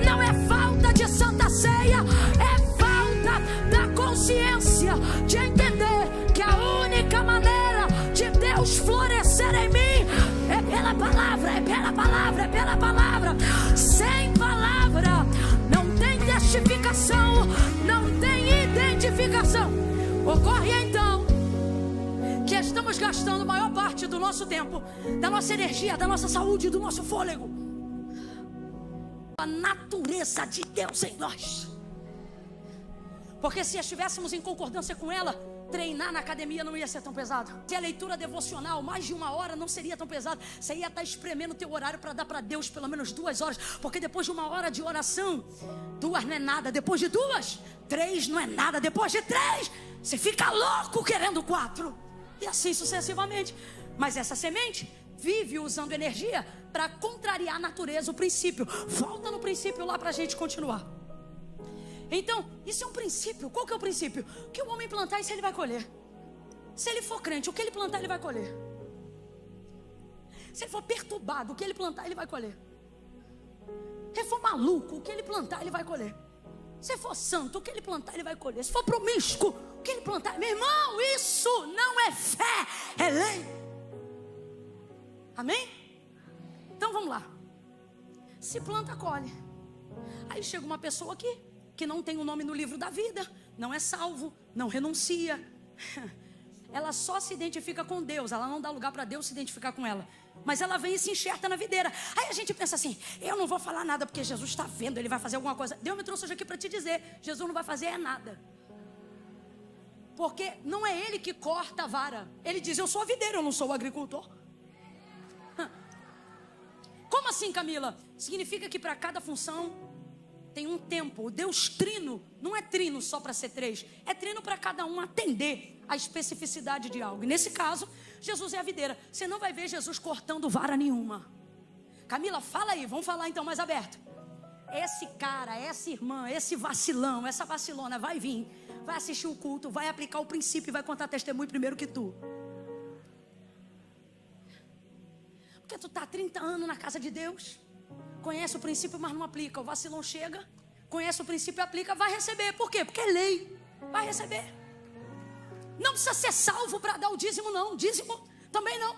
não é falta de santa ceia, é falta da consciência de entender que a única maneira de Deus florescer em mim é pela palavra, é pela palavra, é pela palavra. Sem palavra não tem testificação, não tem identificação. Ocorre então que estamos gastando a maior parte do nosso tempo, da nossa energia, da nossa saúde, do nosso fôlego, a natureza de Deus em nós. Porque se estivéssemos em concordância com ela, treinar na academia não ia ser tão pesado. Se a leitura devocional, mais de 1 hora, não seria tão pesado. Você ia estar espremendo o teu horário para dar para Deus pelo menos 2 horas. Porque depois de 1 hora de oração, 2 não é nada. Depois de 2, 3 não é nada. Depois de 3, você fica louco querendo 4. E assim sucessivamente. Mas essa semente vive usando energia para contrariar a natureza, o princípio. Volta no princípio lá para a gente continuar. Então, isso é um princípio. Qual que é o princípio? O que o homem plantar, isso ele vai colher. Se ele for crente, o que ele plantar, ele vai colher. Se ele for perturbado, o que ele plantar, ele vai colher. Se ele for maluco, o que ele plantar, ele vai colher. Se for santo, o que ele plantar, ele vai colher. Se for promíscuo, o que ele plantar... Meu irmão, isso não é fé, é lei. Amém? Então vamos lá. Se planta, colhe. Aí chega uma pessoa aqui que não tem o nome no livro da vida, não é salvo, não renuncia. Ela só se identifica com Deus, ela não dá lugar para Deus se identificar com ela. Mas ela vem e se enxerta na videira. Aí a gente pensa assim: eu não vou falar nada porque Jesus está vendo, ele vai fazer alguma coisa. Deus me trouxe hoje aqui para te dizer: Jesus não vai fazer nada. Porque não é ele que corta a vara. Ele diz: eu sou a videira, eu não sou o agricultor. Como assim, Camila? Significa que para cada função tem um tempo. O Deus trino não é trino só para ser 3, é trino para cada um atender a especificidade de algo. E nesse caso, Jesus é a videira. Você não vai ver Jesus cortando vara nenhuma. Camila, fala aí, vamos falar então mais aberto. Esse cara, essa irmã, esse vacilão, essa vacilona vai vir, vai assistir o culto, vai aplicar o princípio e vai contar testemunho primeiro que tu. Porque tu está há 30 anos na casa de Deus, conhece o princípio, mas não aplica. O vacilão chega, conhece o princípio e aplica, vai receber. Por quê? Porque é lei, vai receber. Não precisa ser salvo para dar o dízimo, não. Dízimo também não.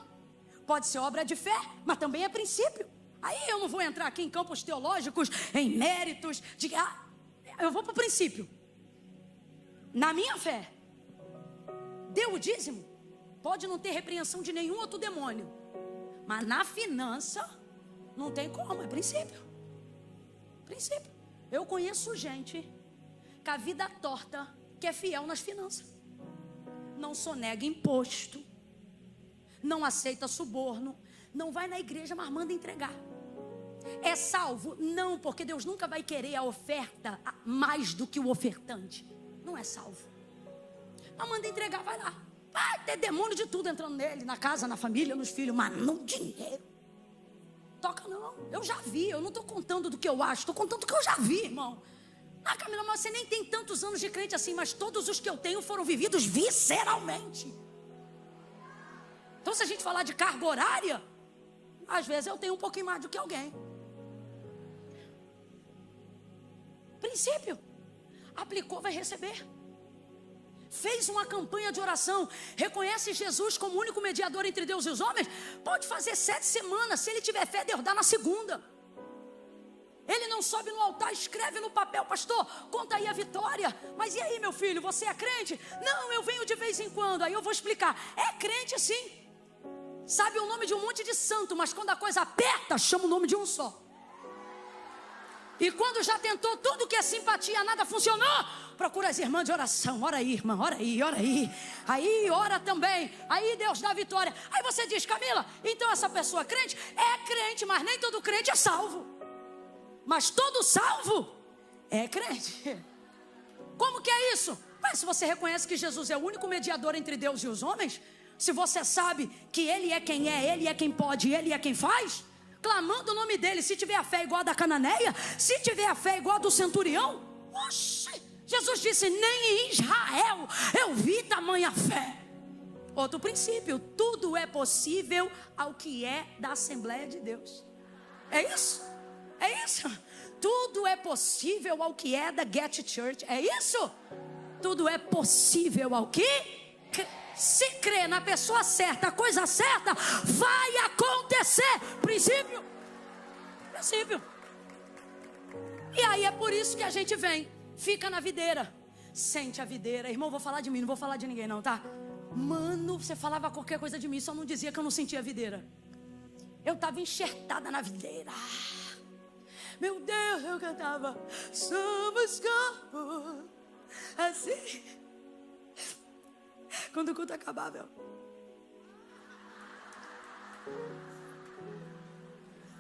Pode ser obra de fé, mas também é princípio. Aí eu não vou entrar aqui em campos teológicos, em méritos eu vou para o princípio. Na minha fé, deu o dízimo, pode não ter repreensão de nenhum outro demônio, mas na finança não tem como, é princípio. Princípio. Eu conheço gente com a vida torta, que é fiel nas finanças. Não sonega imposto, não aceita suborno, não vai na igreja, mas manda entregar. É salvo? Não, porque Deus nunca vai querer a oferta mais do que o ofertante. Não é salvo. Não manda entregar, vai lá. Vai ter demônio de tudo entrando nele, na casa, na família, nos filhos, mas não dinheiro. Toca não, eu já vi, eu não estou contando do que eu acho, estou contando do que eu já vi, irmão. Ah, Camila, mas você nem tem tantos anos de crente assim, mas todos os que eu tenho foram vividos visceralmente. Então se a gente falar de carga horária, às vezes eu tenho um pouquinho mais do que alguém. Princípio. Aplicou, vai receber. fez uma campanha de oração, reconhece Jesus como o único mediador entre Deus e os homens, pode fazer 7 semanas. Se ele tiver fé, Deus dá na segunda. Ele não sobe no altar, escreve no papel: pastor, conta aí a vitória. Mas e aí, meu filho, você é crente? Não, eu venho de vez em quando. Aí eu vou explicar: é crente sim, sabe o nome de um monte de santo, mas quando a coisa aperta, chama o nome de um só. E quando já tentou tudo que é simpatia, nada funcionou, procura as irmãs de oração. Ora aí, irmã, ora aí, ora aí. Aí ora também, aí Deus dá vitória. Aí você diz: Camila, então essa pessoa é crente? É crente, mas nem todo crente é salvo. Mas todo salvo é crente. Como que é isso? Mas se você reconhece que Jesus é o único mediador entre Deus e os homens, se você sabe que Ele é quem pode, Ele é quem faz, clamando o nome dEle, se tiver a fé igual a da cananeia, se tiver a fé igual a do centurião, oxe, Jesus disse: nem em Israel eu vi tamanha fé. Outro princípio: tudo é possível ao que é da Assembleia de Deus. É isso? É isso? Tudo é possível ao que é da Get Church. É isso? Tudo é possível ao que? Se crê na pessoa certa, a coisa certa vai acontecer. Princípio. E aí é por isso que a gente vem, fica na videira, sente a videira. Irmão, vou falar de mim, não vou falar de ninguém não, tá? Mano, você falava qualquer coisa de mim, só não dizia que eu não sentia a videira. Eu estava enxertada na videira. Meu Deus, eu cantava: somos corpo, assim. Quando o culto acabava, eu...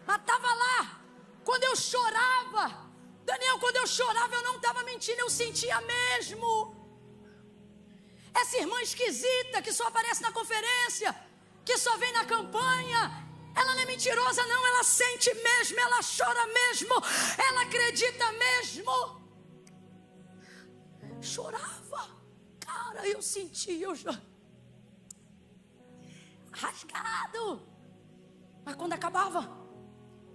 Mas estava lá. Quando eu chorava, Daniel, quando eu chorava, eu não estava mentindo, eu sentia mesmo. Essa irmã esquisita que só aparece na conferência, que só vem na campanha, ela não é mentirosa não, ela sente mesmo, ela chora mesmo, ela acredita mesmo. Chorava, cara, eu sentia, rasgado. Mas quando acabava,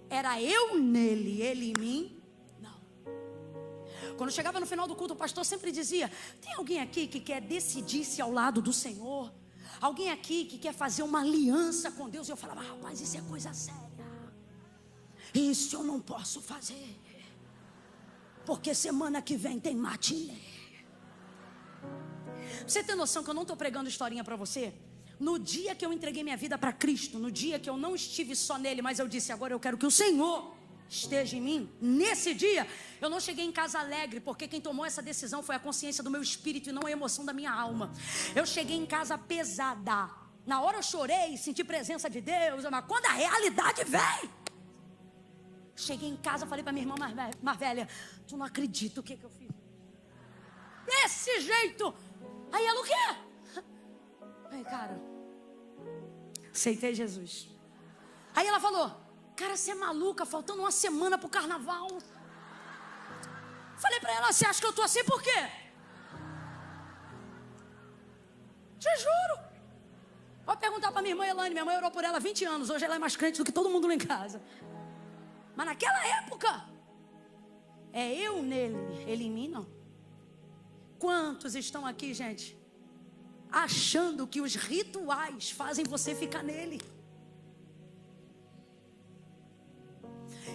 era eu nele, ele em mim, não. Quando chegava no final do culto, o pastor sempre dizia: tem alguém aqui que quer decidir-se ao lado do Senhor? Alguém aqui que quer fazer uma aliança com Deus? E eu falava: rapaz, isso é coisa séria. Isso eu não posso fazer, porque semana que vem tem matinê. Você tem noção que eu não estou pregando historinha para você? No dia que eu entreguei minha vida para Cristo, no dia que eu não estive só nele, mas eu disse: agora eu quero que o Senhor esteja em mim. Nesse dia, eu não cheguei em casa alegre, porque quem tomou essa decisão foi a consciência do meu espírito e não a emoção da minha alma. Eu cheguei em casa pesada. Na hora eu chorei, senti presença de Deus, mas quando a realidade vem, cheguei em casa, falei para minha irmã mais velha: tu não acredita o que eu fiz? Desse jeito. Aí ela: o quê? Aí, cara, aceitei Jesus. Aí ela falou: cara, você é maluca, faltando uma semana pro carnaval. Falei pra ela: você acha que eu tô assim por quê? Te juro. Vou perguntar pra minha irmã Elane. Minha mãe orou por ela 20 anos. Hoje ela é mais crente do que todo mundo lá em casa. Mas naquela época, é eu nele, ele em mim, não. Quantos estão aqui, gente, achando que os rituais fazem você ficar nele?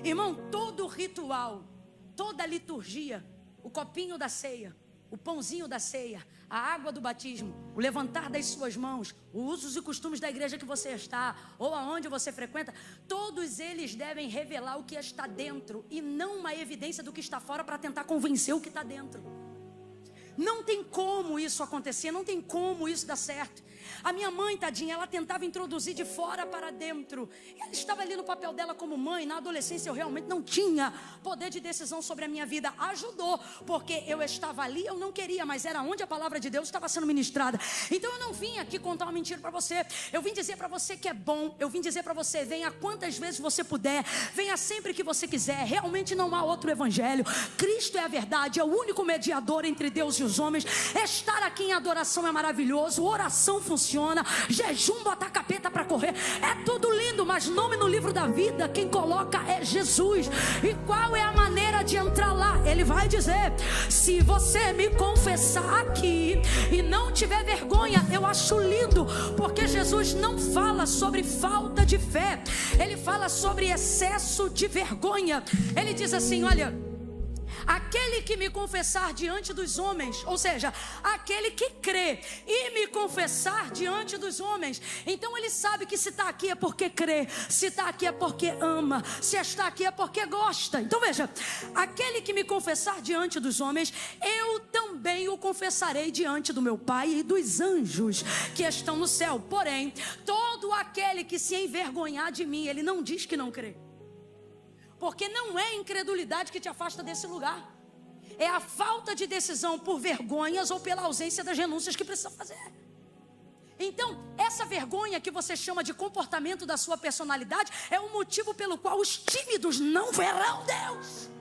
Irmão, todo ritual, toda liturgia, o copinho da ceia, o pãozinho da ceia, a água do batismo, o levantar das suas mãos, os usos e costumes da igreja que você está, ou aonde você frequenta, todos eles devem revelar o que está dentro e não uma evidência do que está fora para tentar convencer o que está dentro. Não tem como isso acontecer, não tem como isso dar certo. A minha mãe, tadinha, ela tentava introduzir de fora para dentro. Ela estava ali no papel dela como mãe. Na adolescência eu realmente não tinha poder de decisão sobre a minha vida. Ajudou, porque eu estava ali, eu não queria, mas era onde a palavra de Deus estava sendo ministrada. Então eu não vim aqui contar uma mentira para você. Eu vim dizer para você que é bom. Eu vim dizer para você: venha quantas vezes você puder, venha sempre que você quiser. Realmente não há outro evangelho. Cristo é a verdade, é o único mediador entre Deus e os homens. Estar aqui em adoração é maravilhoso, oração funciona, jejum, botar capeta para correr, é tudo lindo, mas nome no livro da vida quem coloca é Jesus. E qual é a maneira de entrar lá? Ele vai dizer: se você me confessar aqui e não tiver vergonha. Eu acho lindo, porque Jesus não fala sobre falta de fé, ele fala sobre excesso de vergonha. Ele diz assim: olha, aquele que me confessar diante dos homens, ou seja, aquele que crê e me confessar diante dos homens. Então ele sabe que se está aqui é porque crê, se está aqui é porque ama, se está aqui é porque gosta. Então veja, aquele que me confessar diante dos homens, eu também o confessarei diante do meu Pai e dos anjos que estão no céu. Porém, todo aquele que se envergonhar de mim, ele não diz que não crê. Porque não é incredulidade que te afasta desse lugar. É a falta de decisão por vergonhas ou pela ausência das renúncias que precisa fazer. Então, essa vergonha que você chama de comportamento da sua personalidade é o motivo pelo qual os tímidos não verão Deus.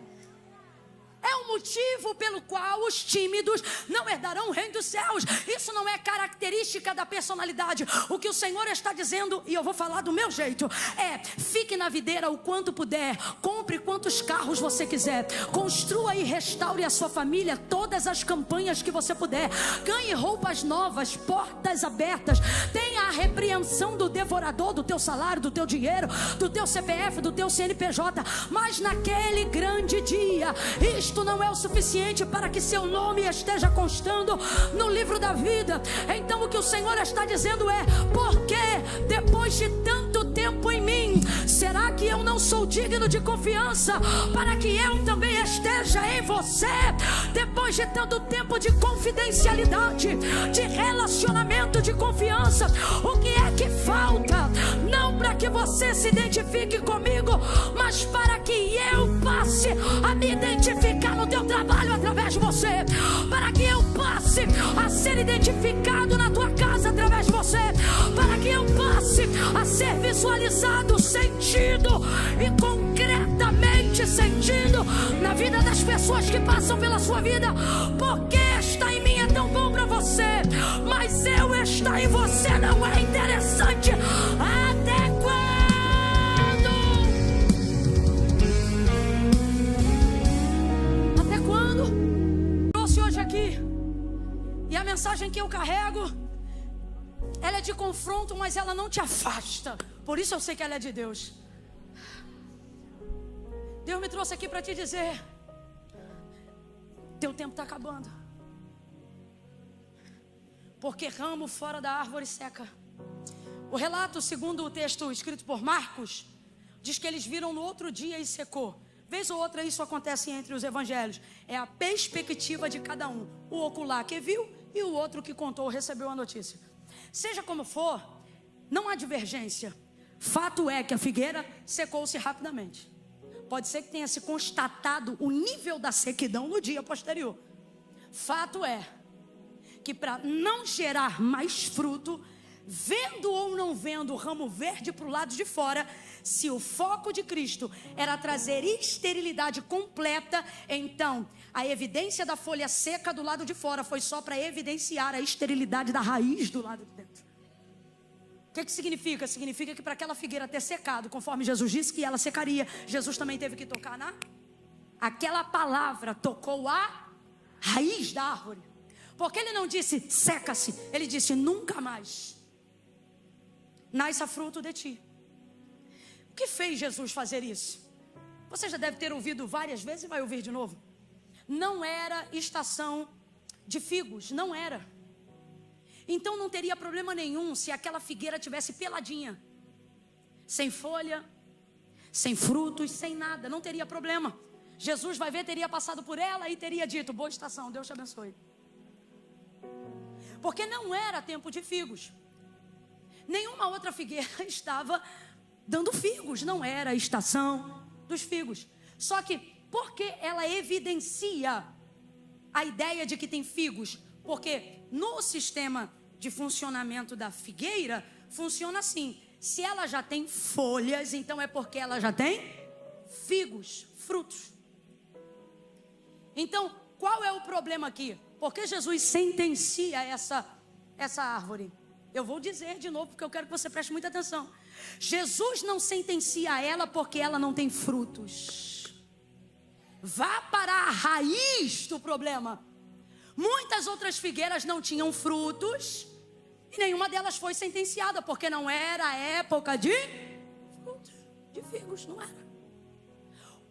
É o motivo pelo qual os tímidos não herdarão o reino dos céus. Isso não é característica da personalidade. O que o Senhor está dizendo, e eu vou falar do meu jeito, é: fique na videira o quanto puder, compre quantos carros você quiser, construa e restaure a sua família, todas as campanhas que você puder, ganhe roupas novas, portas abertas, tenha a repreensão do devorador do teu salário, do teu dinheiro, do teu CPF, do teu CNPJ. Mas naquele grande dia, isto não é o suficiente para que seu nome esteja constando no livro da vida. Então o que o Senhor está dizendo é: porque depois de tanto tempo em mim, será que eu não sou digno de confiança para que eu também esteja em você? Depois de tanto tempo de confidencialidade, de relacionamento, de confiança, o que é que falta? Não para que você se identifique comigo, mas para que eu passe a me identificar no teu trabalho através de você, para que eu passe a ser identificado na tua casa através de você, para que eu passe a ser visualizado, sentido e concretamente sentido na vida das pessoas que passam pela sua vida. Porque estar em mim é tão bom para você, mas eu estar em você não é interessante. Até quando? Aqui, e a mensagem que eu carrego, ela é de confronto, mas ela não te afasta. Por isso eu sei que ela é de Deus. Deus me trouxe aqui para te dizer: teu tempo está acabando. Porque ramo fora da árvore seca. O relato, segundo o texto escrito por Marcos, diz que eles viram no outro dia e secou. Vez ou outra isso acontece entre os evangelhos. É a perspectiva de cada um. O ocular que viu e o outro que contou, recebeu a notícia. Seja como for, não há divergência. Fato é que a figueira secou-se rapidamente. Pode ser que tenha se constatado o nível da sequidão no dia posterior. Fato é que para não gerar mais fruto, vendo ou não vendo o ramo verde para o lado de fora, se o foco de Cristo era trazer esterilidade completa, então a evidência da folha seca do lado de fora foi só para evidenciar a esterilidade da raiz do lado de dentro. O que significa? Significa que para aquela figueira ter secado, conforme Jesus disse que ela secaria, Jesus também teve que tocar aquela palavra tocou a raiz da árvore. Porque ele não disse seca-se, ele disse nunca mais nasça fruto de ti. O que fez Jesus fazer isso? Você já deve ter ouvido várias vezes e vai ouvir de novo. Não era estação de figos, não era. Então não teria problema nenhum se aquela figueira tivesse peladinha, sem folha, sem frutos, sem nada, não teria problema. Jesus vai ver, teria passado por ela e teria dito: boa estação, Deus te abençoe. Porque não era tempo de figos. Nenhuma outra figueira estava dando figos, não era a estação dos figos. Só que, porque ela evidencia a ideia de que tem figos? Porque no sistema de funcionamento da figueira, funciona assim: se ela já tem folhas, então é porque ela já tem figos, frutos. Então, qual é o problema aqui? Porque Jesus sentencia essa árvore? Eu vou dizer de novo, porque eu quero que você preste muita atenção. Jesus não sentencia ela porque ela não tem frutos. Vá para a raiz do problema. Muitas outras figueiras não tinham frutos e nenhuma delas foi sentenciada, porque não era a época de frutos, de figos, não era.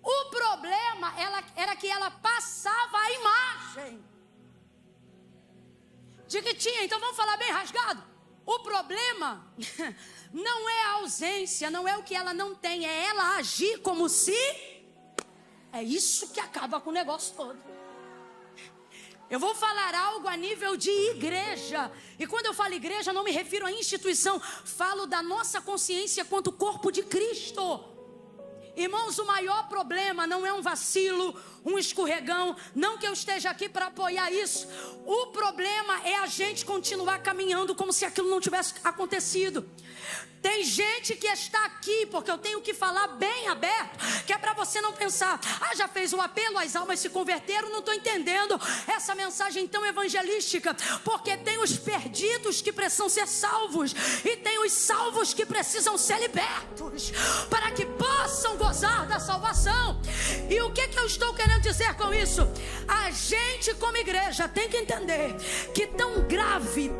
O problema era que ela passava a imagem de que tinha. Então vamos falar bem rasgado. O problema não é a ausência, não é o que ela não tem, é ela agir como se... É isso que acaba com o negócio todo. Eu vou falar algo a nível de igreja. E quando eu falo igreja, não me refiro à instituição. Falo da nossa consciência quanto corpo de Cristo. Irmãos, o maior problema não é um vacilo, um escorregão. Não que eu esteja aqui para apoiar isso. O problema é a gente continuar caminhando como se aquilo não tivesse acontecido. Tem gente que está aqui, porque eu tenho que falar bem aberto, que é para você não pensar, já fez o apelo, as almas se converteram, não estou entendendo essa mensagem tão evangelística, porque tem os perdidos que precisam ser salvos, e tem os salvos que precisam ser libertos, para que possam gozar da salvação. E o que eu estou querendo dizer com isso? A gente como igreja tem que entender que tão grave,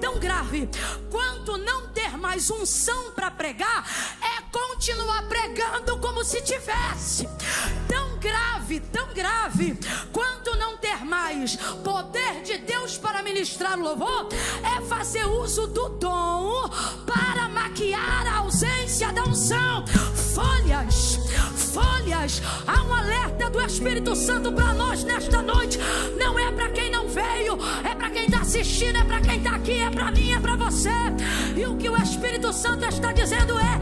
quanto não ter mais unção para pregar, é continuar pregando como se tivesse. Tão grave, quanto não ter mais poder de Deus para ministrar o louvor, é fazer uso do dom para maquiar a ausência da unção. Folhas, há um alerta do Espírito Santo para nós nesta noite. Não é para quem não veio, é para quem está assistindo, é para quem está aqui, é para mim, é para você. E o que o Espírito Santo está dizendo é: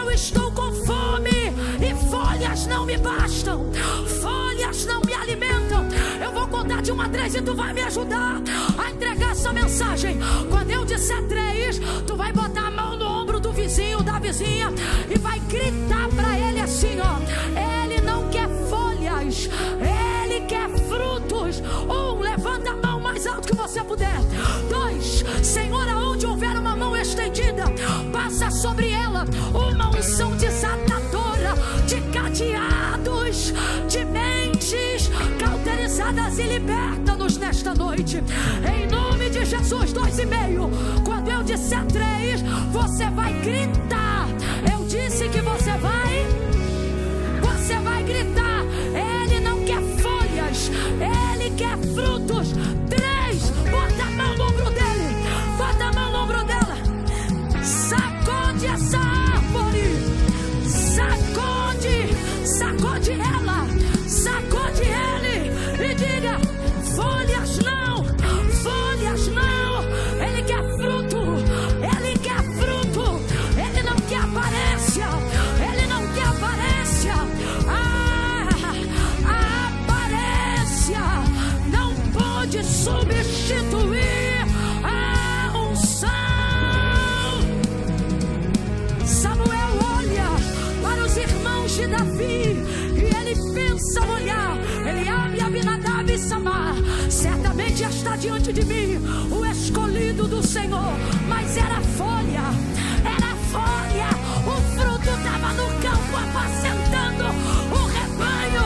eu estou com fome e folhas não me bastam, folhas não me alimentam. Eu vou contar de 1 a 3 e tu vai me ajudar a entregar essa mensagem. Quando eu disser 3, tu vai botar a mão no ombro do vizinho, da vizinha, e vai gritar para ele assim, ó: ele não quer folhas, ele quer frutos. 1, levanta a mão mais alto que você puder. 2, Senhor, aonde houver uma mão estendida, passa sobre ela uma unção desatadora de cadeados, de mentes cauterizadas, e liberta-nos nesta noite, em nome de Jesus. 2,5. Quando eu disser 3, você vai gritar. Eu disse que você vai gritar. Ele não quer folhas, ele quer frutos. 3, bota a mão no ombro dele, bota a mão no ombro dela. Sacode essa árvore, sacode ela, sacode ele, e diga: folhas não, ele quer fruto, ele não quer aparência, a aparência não pode substituir a unção. Samuel olha para os irmãos de Davi e ele pensa no olhar: Eliabe, Abinadab e Samar, certamente está diante de mim o escolhido do Senhor. Mas era folha, o fruto estava no campo apacentando o rebanho.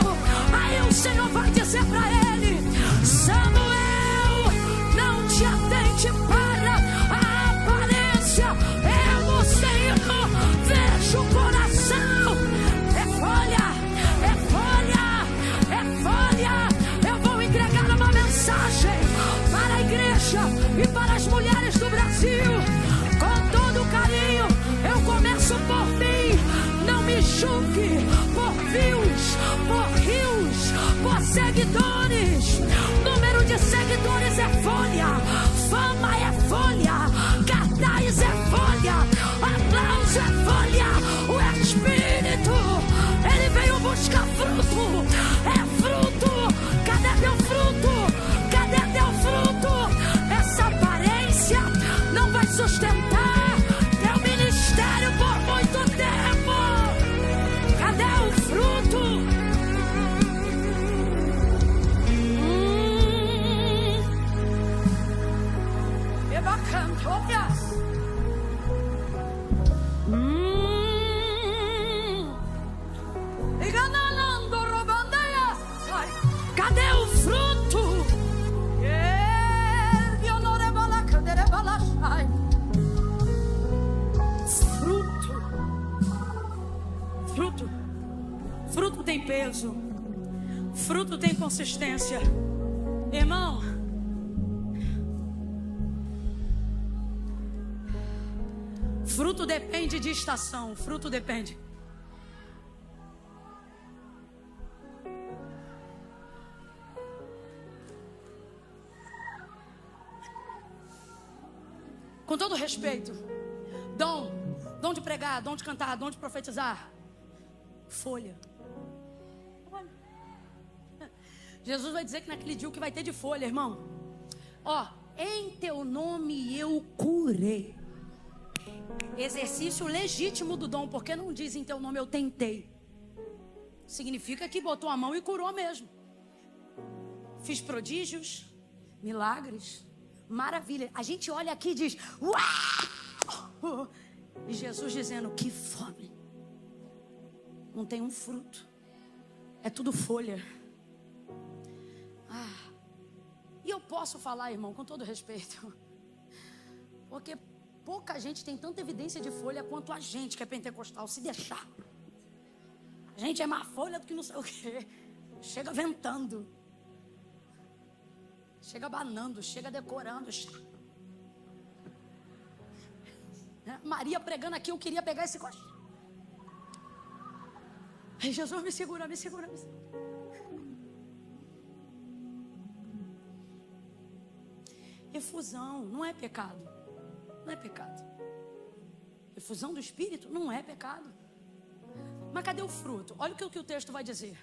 Aí o Senhor vai dizer para ele: Samuel, não te atente para a aparência, eu no Senhor vejo o coração. É folha. Eu vou entregar uma mensagem para a igreja e para as mulheres do Brasil, com todo carinho. Eu começo por mim. Não me julgue por views, por rios, por seguidores. Número de seguidores é folha, fama é folha, cartaz é folha, aplauso é folha. O Espírito, ele veio buscar fruto. É fruto. Cadê teu fruto? Cadê teu fruto? Essa aparência não vai sustentar teu ministério por muito tempo. Cadê o fruto? É bacana, olha. Fruto tem peso. Fruto tem consistência. Irmão, fruto depende de estação. Fruto depende. Com todo respeito, dom de pregar, dom de cantar, dom de profetizar, folha. Jesus vai dizer que naquele dia o que vai ter de folha, irmão. Ó, em teu nome eu curei. Exercício legítimo do dom, porque não diz em teu nome eu tentei. Significa que botou a mão e curou mesmo. Fiz prodígios, milagres, maravilha. A gente olha aqui e diz: uau! E Jesus dizendo: que fome. Não tem um fruto. É tudo folha. E eu posso falar, irmão, com todo respeito, porque pouca gente tem tanta evidência de folha quanto a gente que é pentecostal, se deixar. A gente é mais folha do que não sei o quê. Chega ventando, chega banando, chega decorando. Maria pregando aqui, eu queria pegar esse coxinho. Aí Jesus me segura. Efusão não é pecado. Não é pecado. Efusão do Espírito não é pecado. Mas cadê o fruto? Olha o que o texto vai dizer.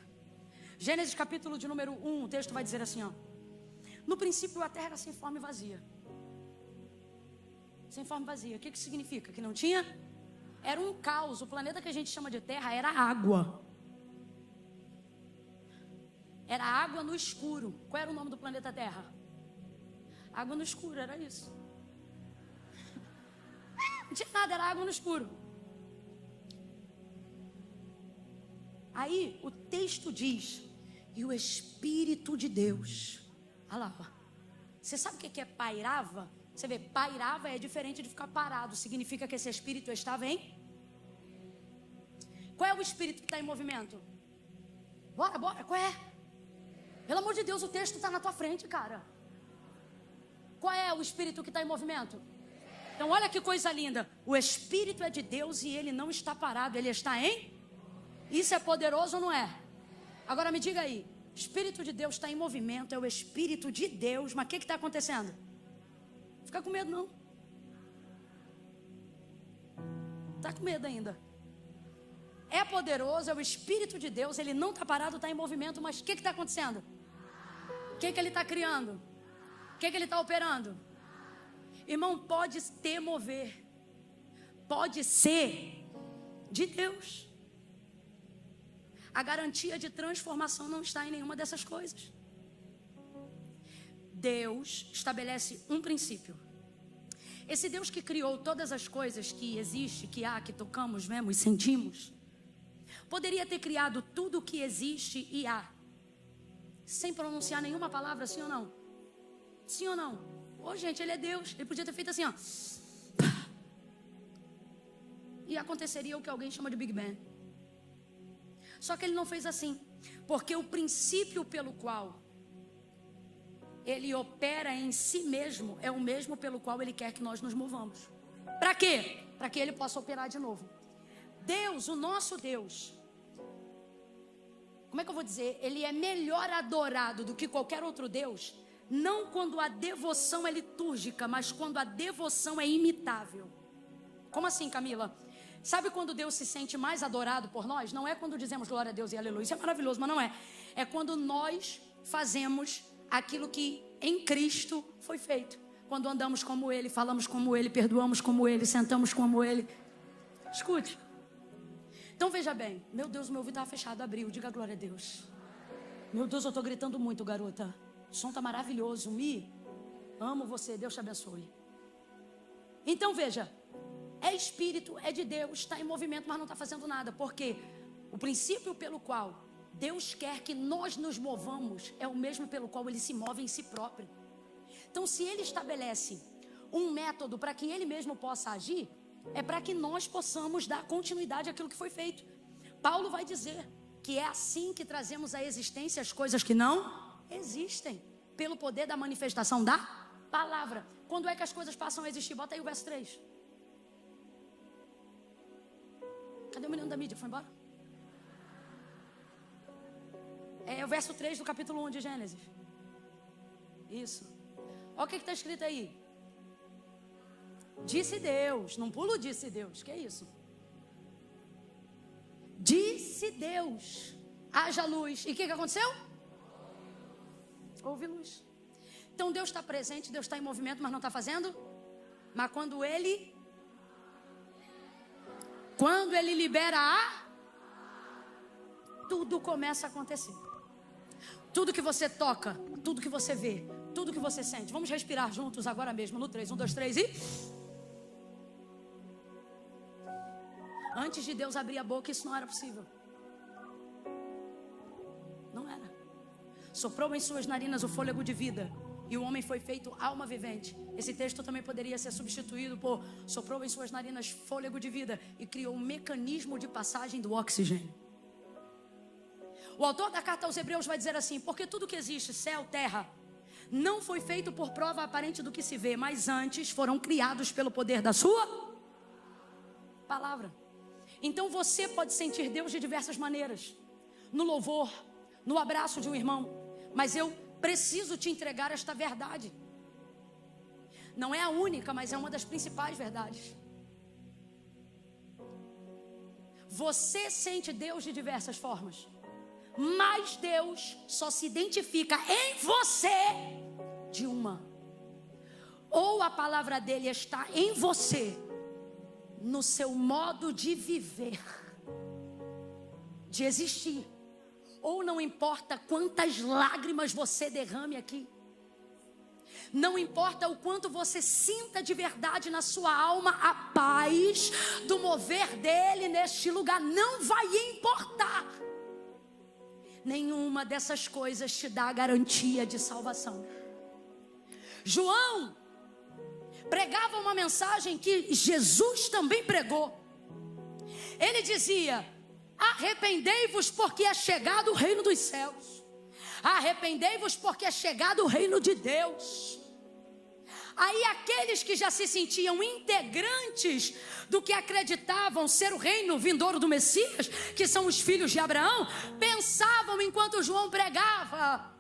Gênesis capítulo de número 1, o texto vai dizer assim, ó: no princípio a terra era sem forma e vazia. Sem forma e vazia. O que significa? Que não tinha? Era um caos. O planeta que a gente chama de terra era água. Era água no escuro. Qual era o nome do planeta Terra? Água no escuro, era isso. Não tinha nada, era água no escuro. Aí o texto diz: e o Espírito de Deus. Olha lá, ó. Você sabe o que é pairava? Você vê, pairava é diferente de ficar parado. Significa que esse Espírito estava em... Qual é o Espírito que está em movimento? Bora, qual é? Pelo amor de Deus, o texto está na tua frente, cara. Qual é o Espírito que está em movimento? Então olha que coisa linda. O Espírito é de Deus e ele não está parado. Ele está em... Isso é poderoso ou não é? Agora me diga aí. Espírito de Deus está em movimento. É o Espírito de Deus. Mas o que está acontecendo? Fica com medo não. Está com medo ainda. É poderoso, é o Espírito de Deus. Ele não está parado, está em movimento. Mas o que está acontecendo? O que ele está criando? O que ele está operando? Irmão, pode ter mover. Pode ser de Deus. A garantia de transformação não está em nenhuma dessas coisas. Deus estabelece um princípio. Esse Deus que criou todas as coisas que existe, que há, que tocamos, vemos, sentimos, poderia ter criado tudo o que existe e há, sem pronunciar nenhuma palavra, sim ou não? Sim ou não? Ô gente, ele é Deus. Ele podia ter feito assim, ó. E aconteceria o que alguém chama de Big Bang. Só que ele não fez assim. Porque o princípio pelo qual ele opera em si mesmo é o mesmo pelo qual ele quer que nós nos movamos. Para quê? Para que ele possa operar de novo. Deus, o nosso Deus, como é que eu vou dizer? Ele é melhor adorado do que qualquer outro Deus. Não quando a devoção é litúrgica, mas quando a devoção é imitável. Como assim, Camila? Sabe quando Deus se sente mais adorado por nós? Não é quando dizemos glória a Deus e aleluia. Isso é maravilhoso, mas não é. É quando nós fazemos aquilo que em Cristo foi feito. Quando andamos como Ele, falamos como Ele, perdoamos como Ele, sentamos como Ele. Escute. Então veja bem. Meu Deus, o meu ouvido estava fechado, abriu. Diga glória a Deus. Meu Deus, eu estou gritando muito, garota. O som está maravilhoso. Amo você, Deus te abençoe. Então veja. É Espírito, é de Deus, está em movimento, mas não está fazendo nada. Porque o princípio pelo qual Deus quer que nós nos movamos é o mesmo pelo qual Ele se move em si próprio. Então, se Ele estabelece um método para que Ele mesmo possa agir, é para que nós possamos dar continuidade àquilo que foi feito. Paulo vai dizer que é assim que trazemos à existência as coisas que não existem, pelo poder da manifestação da palavra. Quando é que as coisas passam a existir? Bota aí o verso 3. Cadê o menino da mídia? Foi embora? É o verso 3 do capítulo 1 de Gênesis. Isso. Olha o que está escrito aí. Disse Deus. Não pulo disse Deus. Que é isso? Disse Deus. Haja luz. E o que aconteceu? Houve luz. Então Deus está presente, Deus está em movimento, mas não está fazendo. Mas quando Ele libera tudo começa a acontecer. Tudo que você toca, tudo que você vê, tudo que você sente. Vamos respirar juntos agora mesmo no 3, 1, 2, 3 e... Antes de Deus abrir a boca, isso não era possível. Não era. Soprou em suas narinas o fôlego de vida, e o homem foi feito alma vivente. Esse texto também poderia ser substituído por soprou em suas narinas fôlego de vida e criou um mecanismo de passagem do oxigênio. O autor da carta aos Hebreus vai dizer assim: porque tudo que existe, céu, terra, não foi feito por prova aparente do que se vê, mas antes foram criados pelo poder da sua palavra. Então você pode sentir Deus de diversas maneiras, no louvor, no abraço de um irmão, mas eu preciso te entregar esta verdade. Não é a única, mas é uma das principais verdades. Você sente Deus de diversas formas, mas Deus só se identifica em você de uma. Ou a palavra dele está em você, no seu modo de viver, de existir. Ou não importa quantas lágrimas você derrame aqui, não importa o quanto você sinta de verdade na sua alma a paz do mover dele neste lugar, não vai importar. Nenhuma dessas coisas te dá garantia de salvação. João pregava uma mensagem que Jesus também pregou. Ele dizia: arrependei-vos porque é chegado o reino dos céus. Arrependei-vos porque é chegado o reino de Deus. Aí aqueles que já se sentiam integrantes do que acreditavam ser o reino vindouro do Messias, que são os filhos de Abraão, pensavam enquanto João pregava: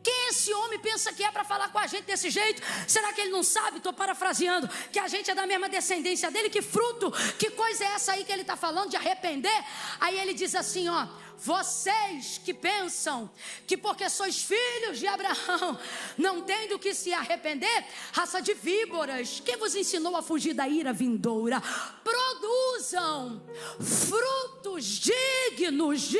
quem esse homem pensa que é para falar com a gente desse jeito? Será que ele não sabe, estou parafraseando, que a gente é da mesma descendência dele? Que fruto, que coisa é essa aí que ele está falando de arrepender? Aí ele diz assim, ó: vocês que pensam que porque sois filhos de Abraão não tem do que se arrepender, raça de víboras, quem vos ensinou a fugir da ira vindoura? Produzam frutos dignos de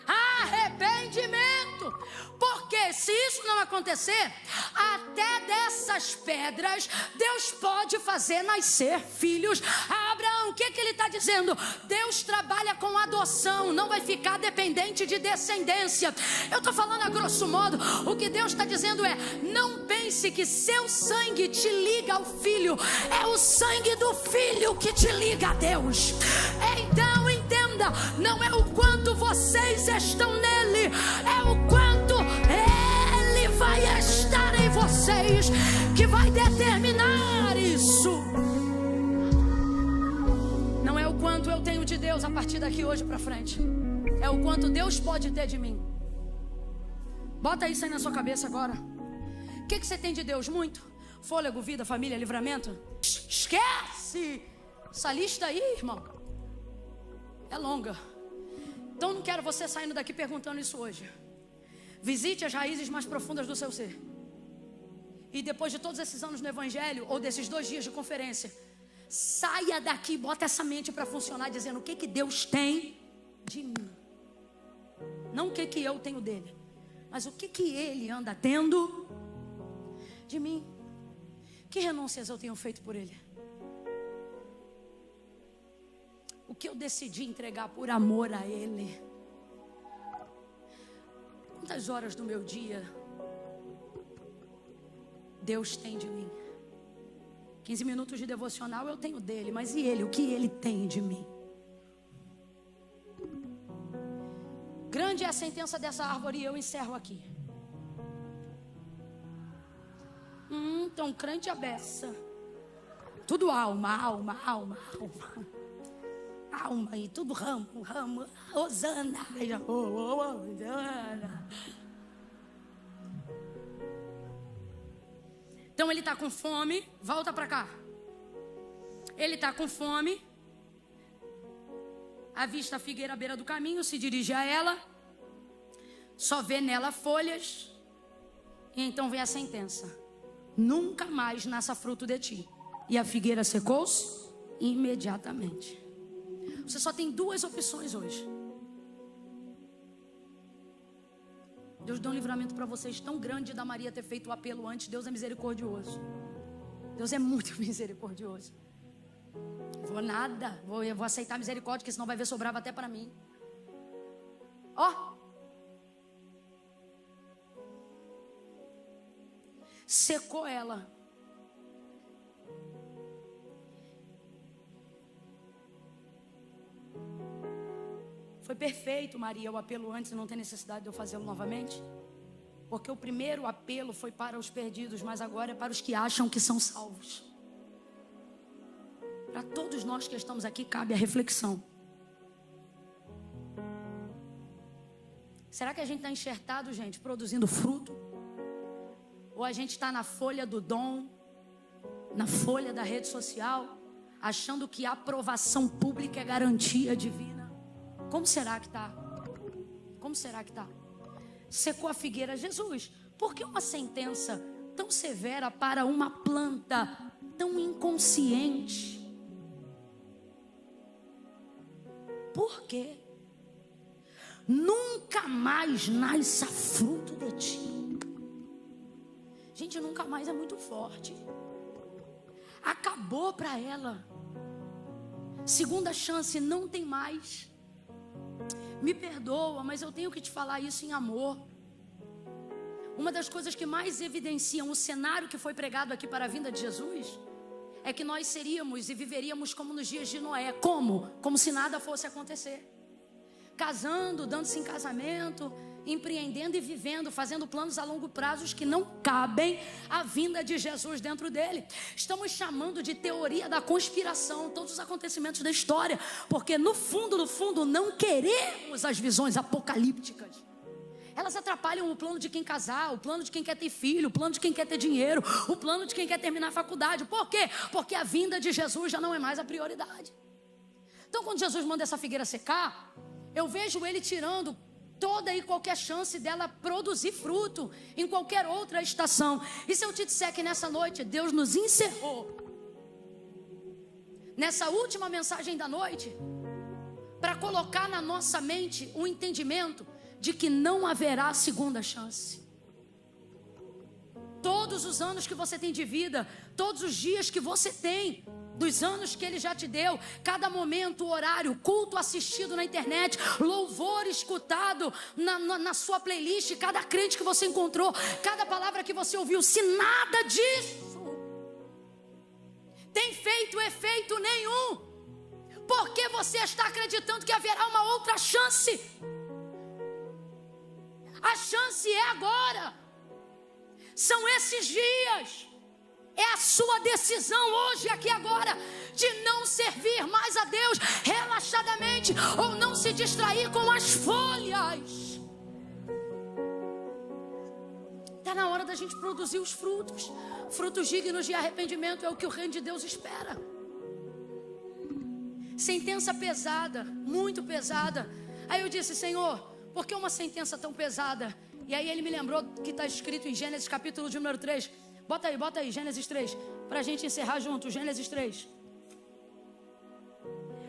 arrependimento. Porque se isso não acontecer, até dessas pedras Deus pode fazer nascer filhos. Abraão, o que ele está dizendo? Deus trabalha com adoção, não vai ficar dependente de descendência. Eu estou falando a grosso modo. O que Deus está dizendo é: não pense que seu sangue te liga ao filho, é o sangue do filho que te liga a Deus. Então entenda, não é o quanto vocês estão nele, é o quanto ele vai estar em vocês que vai determinar isso. Não é o quanto eu tenho de Deus a partir daqui hoje para frente, é o quanto Deus pode ter de mim. Bota isso aí na sua cabeça agora. O que você tem de Deus? Muito? Fôlego, vida, família, livramento? Esquece essa lista aí, irmão, é longa. Então não quero você saindo daqui perguntando isso hoje. Visite as raízes mais profundas do seu ser. E depois de todos esses anos no Evangelho, ou desses 2 dias de conferência, saia daqui, bota essa mente para funcionar, dizendo: o que Deus tem de mim. Não o que eu tenho dele, mas o que ele anda tendo de mim. Que renúncias eu tenho feito por ele? O que eu decidi entregar por amor a ele? Quantas horas do meu dia Deus tem de mim? 15 minutos de devocional eu tenho dele, mas e ele? O que ele tem de mim? Grande é a sentença dessa árvore e eu encerro aqui. Então crente a beça. Tudo alma. Alma e tudo ramo. Hosana. Então ele está com fome. Volta para cá. Ele está com fome. Avista a figueira à beira do caminho. Se dirige a ela. Só vê nela folhas. E então vem a sentença: nunca mais nasça fruto de ti. E a figueira secou-se imediatamente. Você só tem duas opções hoje. Deus deu um livramento para vocês tão grande da Maria ter feito o apelo antes. Deus é misericordioso. Deus é muito misericordioso. Eu vou aceitar a misericórdia, porque senão vai ver sobrava até para mim. Secou ela. Foi perfeito, Maria, o apelo antes, não tem necessidade de eu fazê-lo novamente. Porque o primeiro apelo foi para os perdidos, mas agora é para os que acham que são salvos. Para todos nós que estamos aqui cabe a reflexão. Será que a gente está enxertado, gente, produzindo fruto? Ou a gente está na folha do dom, na folha da rede social, achando que a aprovação pública é garantia divina? Como será que está? Como será que está? Secou a figueira. Jesus, por que uma sentença tão severa para uma planta tão inconsciente? Por quê? Nunca mais nasça fruto de ti. Gente, nunca mais é muito forte. Acabou para ela. Segunda chance, não tem mais. Me perdoa, mas eu tenho que te falar isso em amor. Uma das coisas que mais evidenciam o cenário que foi pregado aqui para a vinda de Jesus é que nós seríamos e viveríamos como nos dias de Noé. Como? Como se nada fosse acontecer. Casando, dando-se em casamento, empreendendo e vivendo, fazendo planos a longo prazo que não cabem à vinda de Jesus dentro dele. Estamos chamando de teoria da conspiração todos os acontecimentos da história, porque no fundo, não queremos as visões apocalípticas. Elas atrapalham o plano de quem casar, o plano de quem quer ter filho, o plano de quem quer ter dinheiro, o plano de quem quer terminar a faculdade. Por quê? Porque a vinda de Jesus já não é mais a prioridade. Então, quando Jesus manda essa figueira secar, eu vejo ele tirando toda e qualquer chance dela produzir fruto em qualquer outra estação. E se eu te disser que nessa noite Deus nos encerrou nessa última mensagem da noite para colocar na nossa mente o entendimento de que não haverá segunda chance. Todos os anos que você tem de vida, todos os dias que você tem, dos anos que Ele já te deu, cada momento, horário, culto assistido na internet, louvor escutado na sua playlist, cada crente que você encontrou, cada palavra que você ouviu, se nada disso tem feito efeito nenhum, por que você está acreditando que haverá uma outra chance? A chance é agora, são esses dias. É a sua decisão hoje, aqui agora, de não servir mais a Deus relaxadamente ou não se distrair com as folhas. Está na hora da gente produzir os frutos. Frutos dignos de arrependimento é o que o reino de Deus espera. Sentença pesada, muito pesada. Aí eu disse: Senhor, por que uma sentença tão pesada? E aí Ele me lembrou que está escrito em Gênesis capítulo de número 3. Bota aí, Gênesis 3, para a gente encerrar junto, Gênesis 3.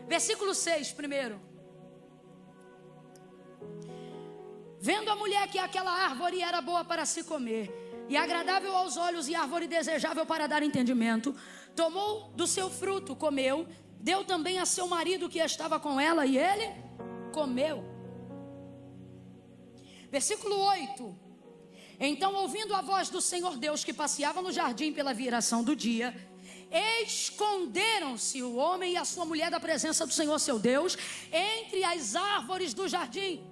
Versículo 6 primeiro. Vendo a mulher que aquela árvore era boa para se comer, e agradável aos olhos, e árvore desejável para dar entendimento, tomou do seu fruto, comeu, deu também a seu marido que estava com ela, e ele comeu. Versículo 8. Então, ouvindo a voz do Senhor Deus que passeava no jardim pela viração do dia, esconderam-se o homem e a sua mulher da presença do Senhor seu Deus entre as árvores do jardim.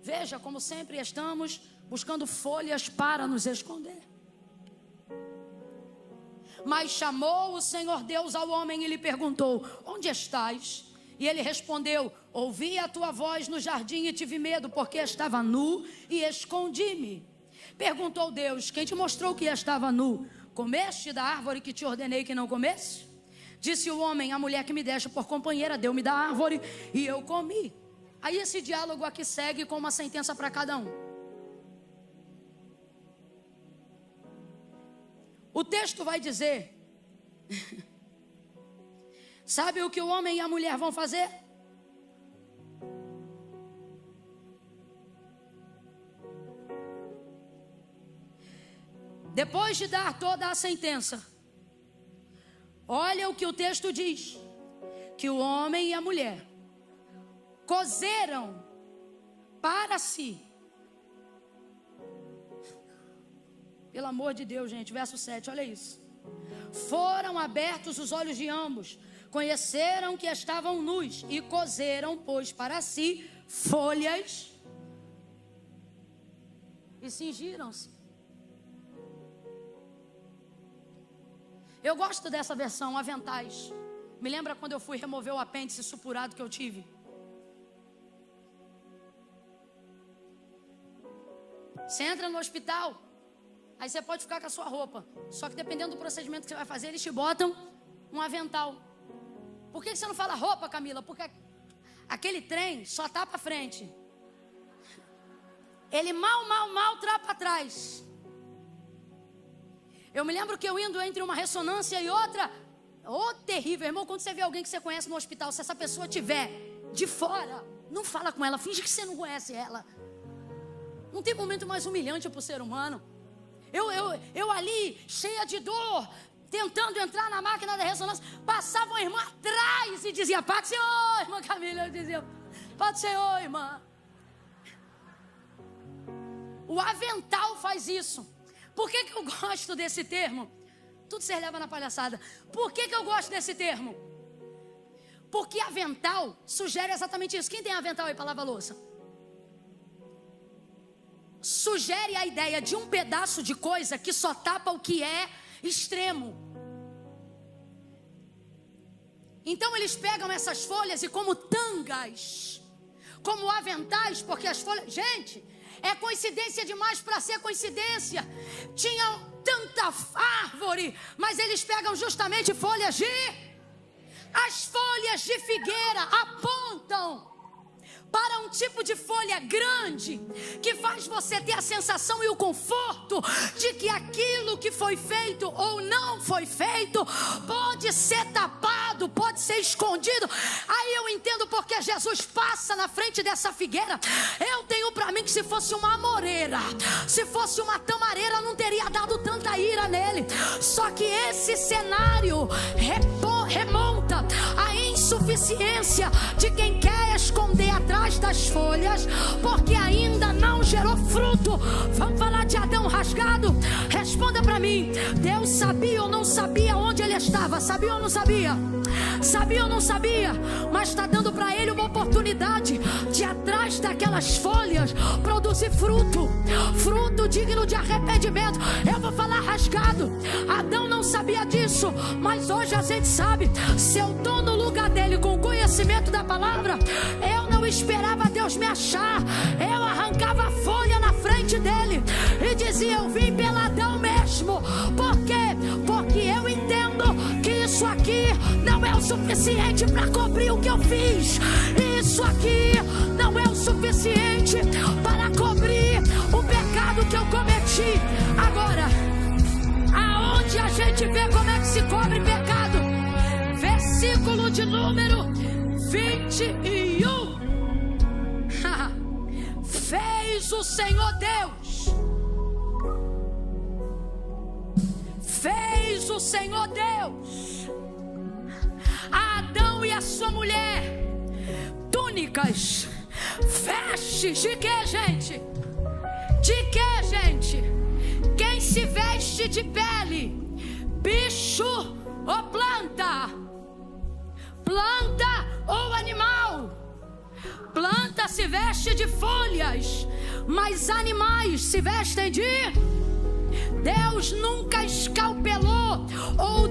Veja como sempre estamos buscando folhas para nos esconder. Mas chamou o Senhor Deus ao homem e lhe perguntou: onde estás? E ele respondeu: ouvi a tua voz no jardim e tive medo, porque estava nu e escondi-me. Perguntou Deus: quem te mostrou que estava nu? Comeste da árvore que te ordenei que não comesse? Disse o homem: a mulher que me deste por companheira deu-me da árvore e eu comi. Aí esse diálogo aqui segue com uma sentença para cada um. O texto vai dizer: sabe o que o homem e a mulher vão fazer? Depois de dar toda a sentença, olha o que o texto diz: que o homem e a mulher cozeram para si. Pelo amor de Deus, gente, verso 7, olha isso. Foram abertos os olhos de ambos, conheceram que estavam nus e cozeram, pois, para si folhas e cingiram-se. Eu gosto dessa versão, aventais. Me lembra quando eu fui remover o apêndice supurado que eu tive? Você entra no hospital, aí você pode ficar com a sua roupa. Só que dependendo do procedimento que você vai fazer, eles te botam um avental. Por que você não fala roupa, Camila? Porque aquele trem só tá para frente. Ele mal tá para trás. Eu me lembro que eu indo entre uma ressonância e outra, terrível, irmão, quando você vê alguém que você conhece no hospital, se essa pessoa estiver de fora, não fala com ela, finge que você não conhece ela. Não tem momento mais humilhante para o ser humano. Eu ali, cheia de dor, tentando entrar na máquina da ressonância, passava uma irmã atrás e dizia: Pai do Senhor, irmã Camila. Eu dizia: Pai do Senhor, irmã. O avental faz isso. Por que eu gosto desse termo? Tudo se leva na palhaçada. Por que eu gosto desse termo? Porque avental sugere exatamente isso. Quem tem avental aí para lavar louça? Sugere a ideia de um pedaço de coisa que só tapa o que é extremo. Então eles pegam essas folhas e como tangas, como aventais, porque as folhas... Gente, é coincidência demais para ser coincidência. Tinha tanta árvore, mas eles pegam justamente folhas de... As folhas de figueira apontam para um tipo de folha grande, que faz você ter a sensação e o conforto de que aquilo que foi feito ou não foi feito pode ser tapado, pode ser escondido. Aí eu entendo porque Jesus passa na frente dessa figueira. Eu tenho para mim que se fosse uma amoreira, se fosse uma tamareira, não teria dado tanta ira nele. Só que esse cenário remonta à insuficiência de quem quer esconder atrás das folhas, porque ainda não gerou fruto. Vamos falar de Adão rasgado? Responda para mim: Deus sabia ou não sabia onde ele estava? Sabia ou não sabia? Sabia ou não sabia? Mas está dando para ele uma oportunidade de, atrás daquelas folhas, produzir fruto, fruto digno de arrependimento. Eu vou falar rasgado. Adão não sabia disso, mas hoje a gente sabe. Se eu estou no lugar dele com o conhecimento da palavra, eu não esperava Deus me achar. Eu arrancava a folha na frente dele e dizia: eu vim pela Adão mesmo. Por quê? Porque eu entendo que isso aqui não é o suficiente para cobrir o que eu fiz. Isso aqui não é o suficiente para cobrir o pecado que eu cometi. Agora, aonde a gente vê como é que se cobre pecado? Versículo de número 21. Fez o Senhor Deus, fez o Senhor Deus a Adão e a sua mulher túnicas, vestes de que, gente? De que, gente? Quem se veste de pele? Bicho ou planta? Planta ou animal? Planta se veste de folhas, mas animais se vestem de... Deus nunca escalpelou ou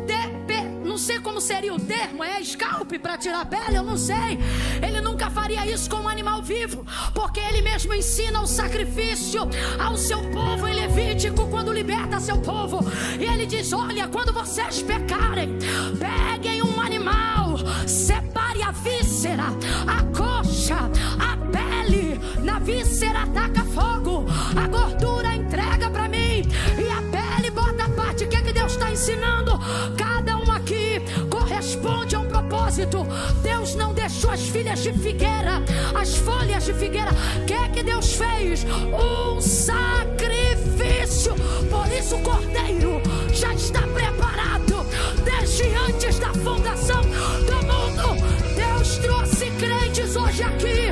não sei como seria o termo, é escalpe para tirar a pele, eu não sei. Ele nunca faria isso com um animal vivo, porque ele mesmo ensina o sacrifício ao seu povo em Levítico, quando liberta seu povo. E ele diz: olha, quando vocês pecarem, peguem um animal, separe a víscera, a coxa, a pele. Na víscera ataca fogo, a gordura entrega para mim, e a pele bota a parte. O que é que Deus está ensinando? Cada um aqui corresponde a um propósito. Deus não deixou as filhas de figueira, as folhas de figueira. O que é que Deus fez? Um sacrifício. Por isso o cordeiro já está preparado desde antes da fundação do mundo. Deus trouxe crentes hoje aqui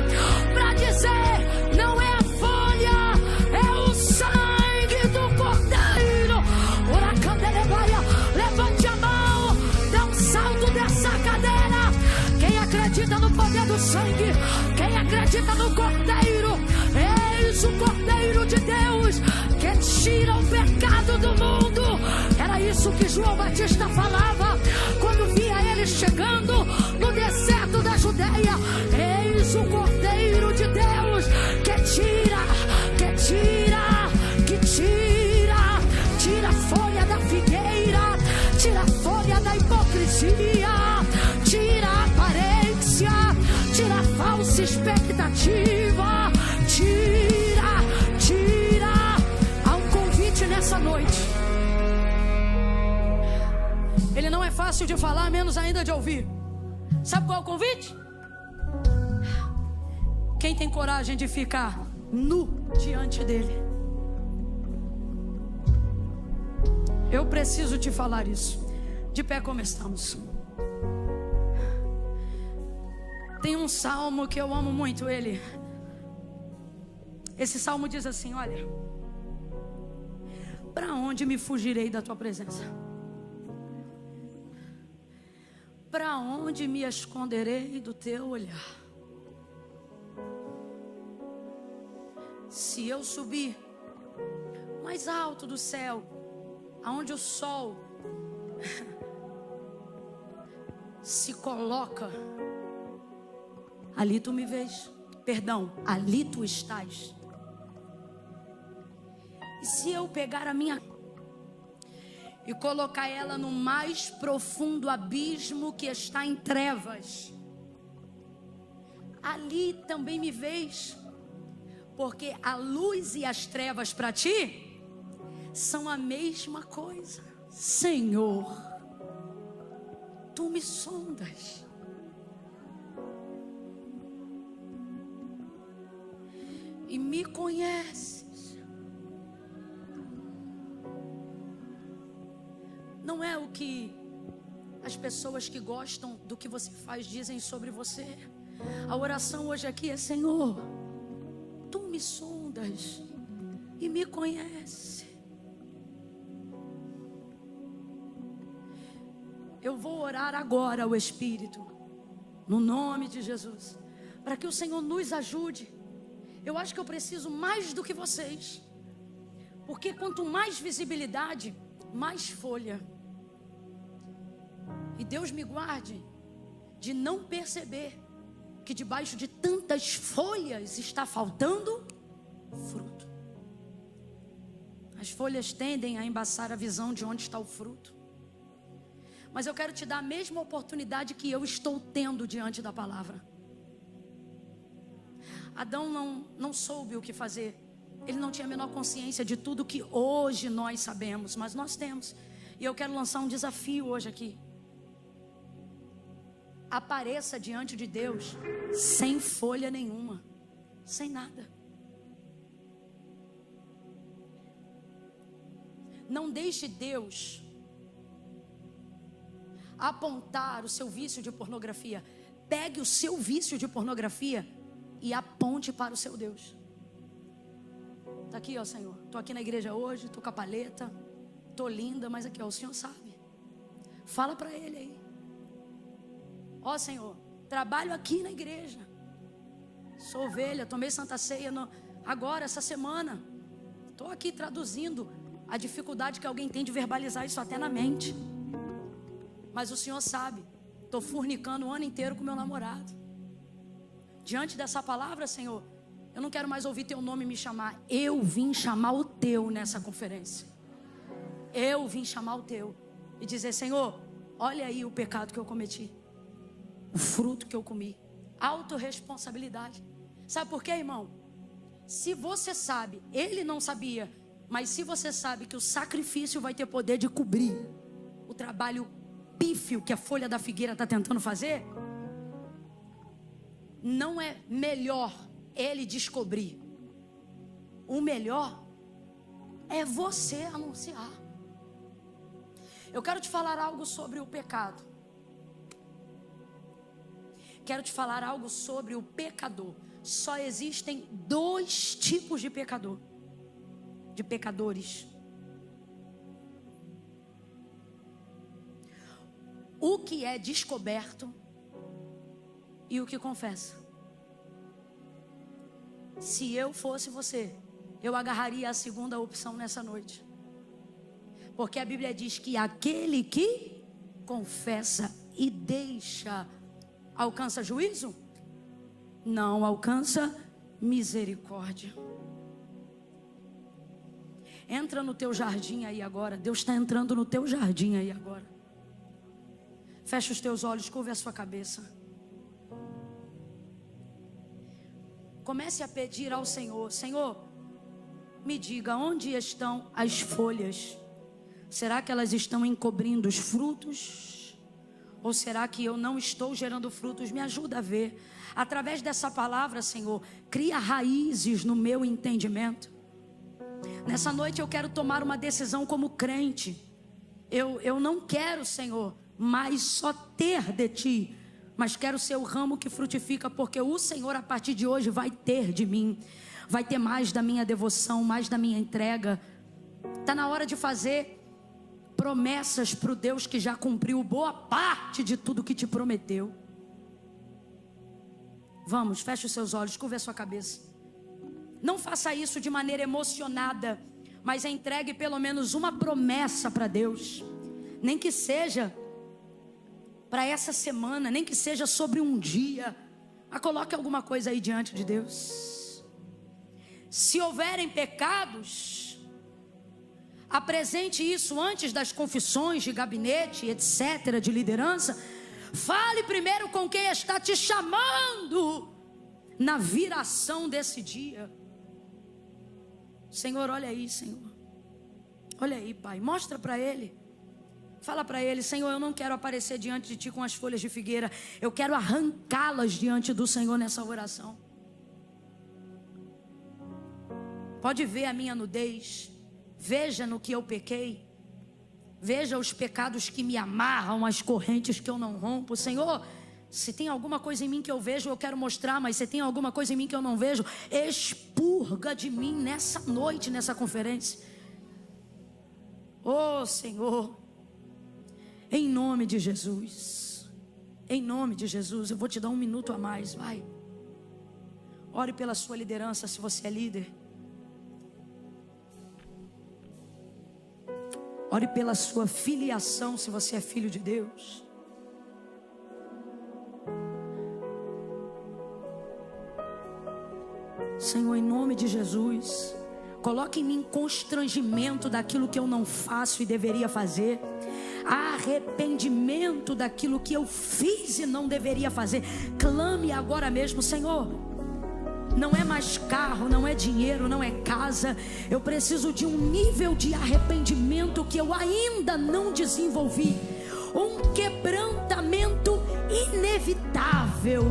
para dizer: não é a folha, é o sangue do cordeiro. Levante a mão, dá um salto dessa cadeira. Quem acredita no poder do sangue, quem acredita no cordeiro, eis o cordeiro de Deus que tira o pecado do mundo. Era isso que João Batista falava quando via ele chegando no deserto da Judeia. Eis o cordeiro de Deus que tira a folha da figueira, tira a folha da hipocrisia, tira a aparência, tira a falsa expectativa, tira. Há um convite nessa noite. Ele não é fácil de falar, menos ainda de ouvir. Sabe qual é o convite? Quem tem coragem de ficar nu diante dele? Eu preciso te falar isso. De pé como estamos. Tem um salmo que eu amo muito ele. Esse salmo diz assim: olha, para onde me fugirei da tua presença? Para onde me esconderei do teu olhar? Se eu subir mais alto do céu, aonde o sol se coloca, ali tu me vês. Perdão, ali tu estás. E se eu pegar a minha e colocar ela no mais profundo abismo que está em trevas, ali também me vês, porque a luz e as trevas para ti são a mesma coisa. Senhor, tu me sondas. E me conheces. Não é o que as pessoas que gostam do que você faz dizem sobre você. A oração hoje aqui é: Senhor, tu me sondas e me conheces. Eu vou orar agora ao Espírito, no nome de Jesus, para que o Senhor nos ajude. Eu acho que eu preciso mais do que vocês, porque quanto mais visibilidade, mais folha. E Deus me guarde de não perceber que debaixo de tantas folhas está faltando fruto. As folhas tendem a embaçar a visão de onde está o fruto. Mas eu quero te dar a mesma oportunidade que eu estou tendo diante da palavra. Adão não soube o que fazer. Ele não tinha a menor consciência de tudo que hoje nós sabemos, mas nós temos. E eu quero lançar um desafio hoje aqui. Apareça diante de Deus sem folha nenhuma, sem nada. Não deixe Deus apontar o seu vício de pornografia. Pegue o seu vício de pornografia e aponte para o seu Deus. Está aqui, ó Senhor, estou aqui na igreja hoje, estou com a paleta, estou linda, mas aqui, ó, o Senhor sabe. Fala para Ele aí. Ó Senhor, trabalho aqui na igreja, Sou ovelha, tomei Santa Ceia agora, essa semana. Estou aqui traduzindo a dificuldade que alguém tem de verbalizar isso até na mente. Mas o Senhor sabe, estou fornicando o ano inteiro com meu namorado. Diante dessa palavra, Senhor, eu não quero mais ouvir teu nome me chamar. Eu vim chamar o teu nessa conferência. Eu vim chamar o teu e dizer: Senhor, olha aí o pecado que eu cometi, o fruto que eu comi. Autorresponsabilidade. Sabe por quê, irmão? Se você sabe, ele não sabia, mas se você sabe que o sacrifício vai ter poder de cobrir o trabalho pífio que a folha da figueira está tentando fazer, não é melhor ele descobrir. O melhor é você anunciar. Eu quero te falar algo sobre o pecado. Quero te falar algo sobre o pecador. Só existem 2 tipos de pecador, de pecadores. O que é descoberto e o que confessa. Se eu fosse você, eu agarraria a segunda opção nessa noite. Porque a Bíblia diz que aquele que confessa e deixa alcança juízo? Não, alcança misericórdia. Entra no teu jardim aí agora. Deus está entrando no teu jardim aí agora. Fecha os teus olhos, curva a sua cabeça. Comece a pedir ao Senhor: Senhor, me diga onde estão as folhas. Será que elas estão encobrindo os frutos? Ou será que eu não estou gerando frutos? Me ajuda a ver. Através dessa palavra, Senhor, cria raízes no meu entendimento. Nessa noite eu quero tomar uma decisão como crente. Eu não quero, Senhor, mais só ter de Ti, mas quero ser o ramo que frutifica, porque o Senhor a partir de hoje vai ter de mim. Vai ter mais da minha devoção, mais da minha entrega. Está na hora de fazer promessas para o Deus que já cumpriu boa parte de tudo que te prometeu. Vamos, feche os seus olhos, curva a sua cabeça. Não faça isso de maneira emocionada, mas entregue pelo menos uma promessa para Deus. Nem que seja para essa semana, nem que seja sobre um dia, mas coloque alguma coisa aí diante de Deus. Se houverem pecados, apresente isso antes das confissões de gabinete, etc., de liderança. Fale primeiro com quem está te chamando na viração desse dia. Senhor, olha aí, Senhor. Olha aí, Pai, mostra para Ele. Fala para Ele: Senhor, eu não quero aparecer diante de Ti com as folhas de figueira. Eu quero arrancá-las diante do Senhor nessa oração. Pode ver a minha nudez. Veja no que eu pequei. Veja os pecados que me amarram, as correntes que eu não rompo. Senhor, se tem alguma coisa em mim que eu vejo, eu quero mostrar. Mas se tem alguma coisa em mim que eu não vejo, expurga de mim nessa noite, nessa conferência. Oh Senhor, em nome de Jesus, em nome de Jesus, eu vou te dar 1 minuto a mais, vai. Ore pela sua liderança, se você é líder. Ore pela sua filiação, se você é filho de Deus. Senhor, em nome de Jesus, coloque em mim constrangimento daquilo que eu não faço e deveria fazer, arrependimento daquilo que eu fiz e não deveria fazer. Clame agora mesmo: Senhor, não é mais carro, não é dinheiro, não é casa. Eu preciso de um nível de arrependimento que eu ainda não desenvolvi. Um quebrantamento inevitável.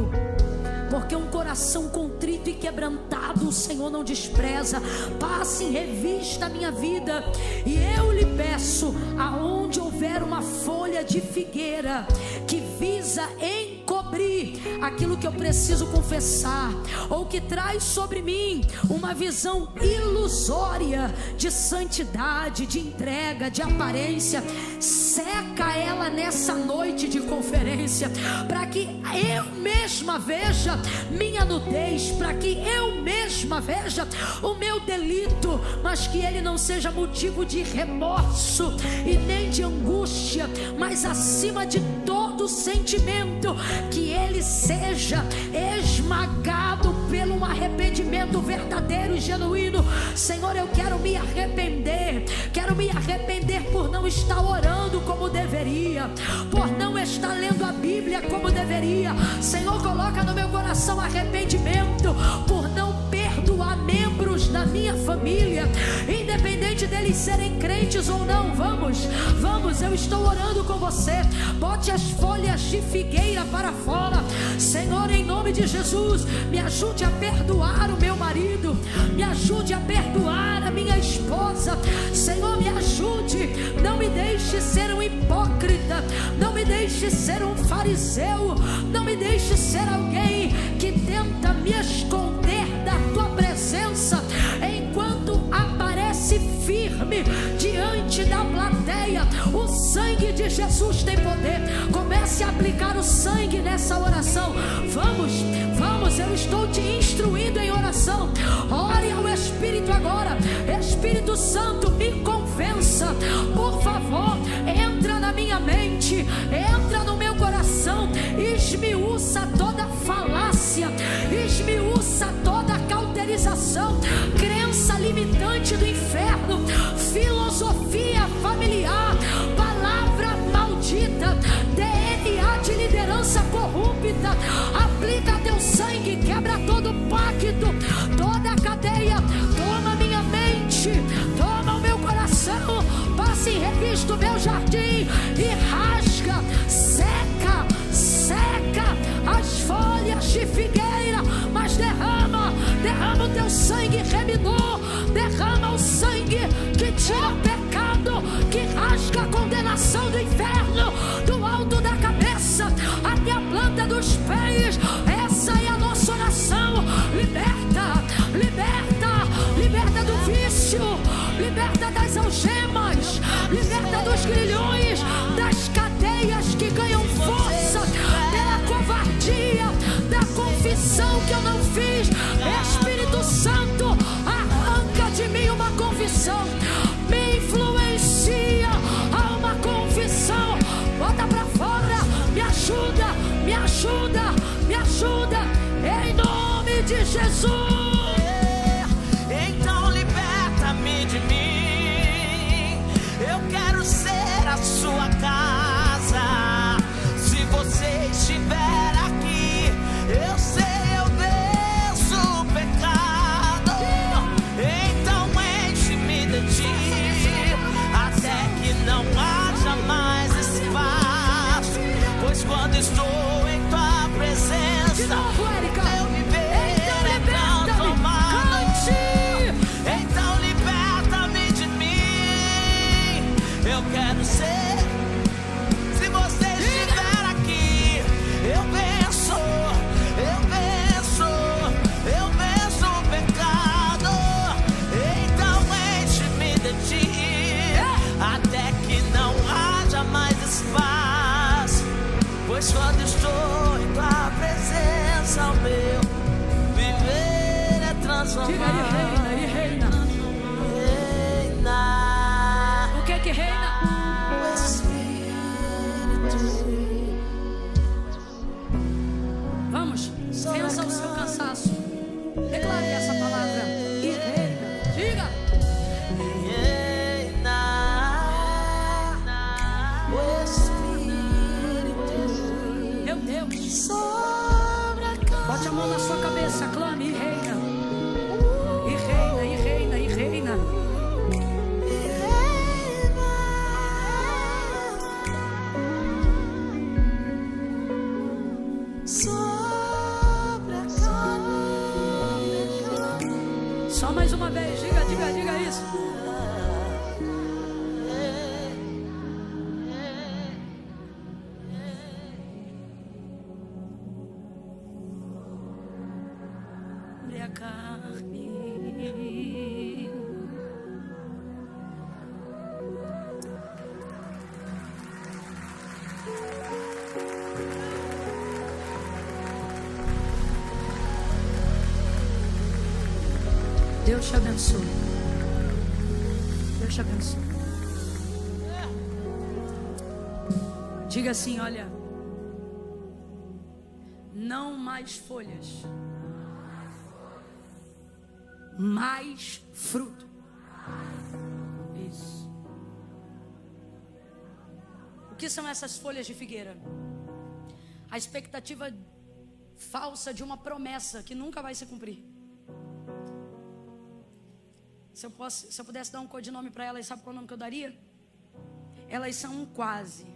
Porque um coração contrito e quebrantado o Senhor não despreza. Passe em revista a minha vida. E eu lhe peço, aonde houver uma folha de figueira que visa encobrir sobre aquilo que eu preciso confessar, ou que traz sobre mim uma visão ilusória de santidade, de entrega, de aparência, seca ela nessa noite de conferência, para que eu mesma veja minha nudez, para que eu mesma veja o meu delito, mas que ele não seja motivo de remorso e nem de angústia, mas acima de todo sentimento, que ele seja esmagado pelo arrependimento verdadeiro e genuíno. Senhor, eu quero me arrepender por não estar orando como deveria, por não estar lendo a Bíblia como deveria. Senhor, coloca no meu coração arrependimento por não perdoar membros da minha família, independente deles serem crentes ou não. Vamos, eu estou orando com você. Bote as folhas de figueira para fora. Senhor, em nome de Jesus, me ajude a perdoar o meu marido, me ajude a perdoar a minha esposa. Senhor, me ajude, não me deixe ser um hipócrita, não me deixe ser um fariseu, não me deixe ser alguém que tenta me esconder da tua presença, enquanto aparece firme diante da plateia. O sangue de Jesus tem poder. Comece a aplicar o sangue nessa oração. Vamos, eu estou te instruindo em oração. Ore ao Espírito agora. Espírito Santo, me convença, por favor. Entra na minha mente, entra no meu coração, esmiuça toda falácia, esmiuça toda cauterização, crença limitante do inferno, filosofia familiar, palavra maldita, DNA de liderança corrupta. Aplica teu sangue, quebra todo pacto, toda a cadeia. Toma minha mente, toma o meu coração, passe em revista o meu jardim e rasga, seca as folhas de figueira, mas derrama o teu sangue remidor, derrama o sangue que tira o pecado, que rasga a condenação do inferno, do alto da cabeça até a planta dos pés. Essa é a nossa oração. Liberta do vício, liberta das algemas, liberta dos grilhões, das cadeias que ganham força pela covardia, da confissão que eu não fiz. Espírito Santo, arranca de mim uma confissão, me influencia a uma confissão. Bota pra fora, me ajuda, em nome de Jesus. Então liberta-me de mim, eu quero ser a sua casa. Se você estiver aqui, eu sei, eu venço o pecado. Então enche-me de ti, até que não haja mais espaço, pois quando estou em tua presença, eu me verei transformado. Então liberta-me de mim, eu quero ser. Se você estiver aqui, eu venço o pecado. Então enche-me de ti, até que não haja mais espaço, pois quando estou em tua presença, o meu viver é transformado. Diga aí, reina. O que é que reina? O Espírito. Vamos, vença o seu cansaço. Declare essa palavra e reina. Diga. Reina o Espírito. Meu Deus. Sobre a casa. Bote a mão na sua cabeça, clame e reina. E reina. Só mais uma vez, diga isso. a carne. Deus te abençoe. Deus te abençoe. Diga assim, olha. Não mais folhas. Mais fruto. Isso. O que são essas folhas de figueira? A expectativa falsa de uma promessa que nunca vai se cumprir. Se eu pudesse dar um codinome para elas, sabe qual é o nome que eu daria? Elas são um quase.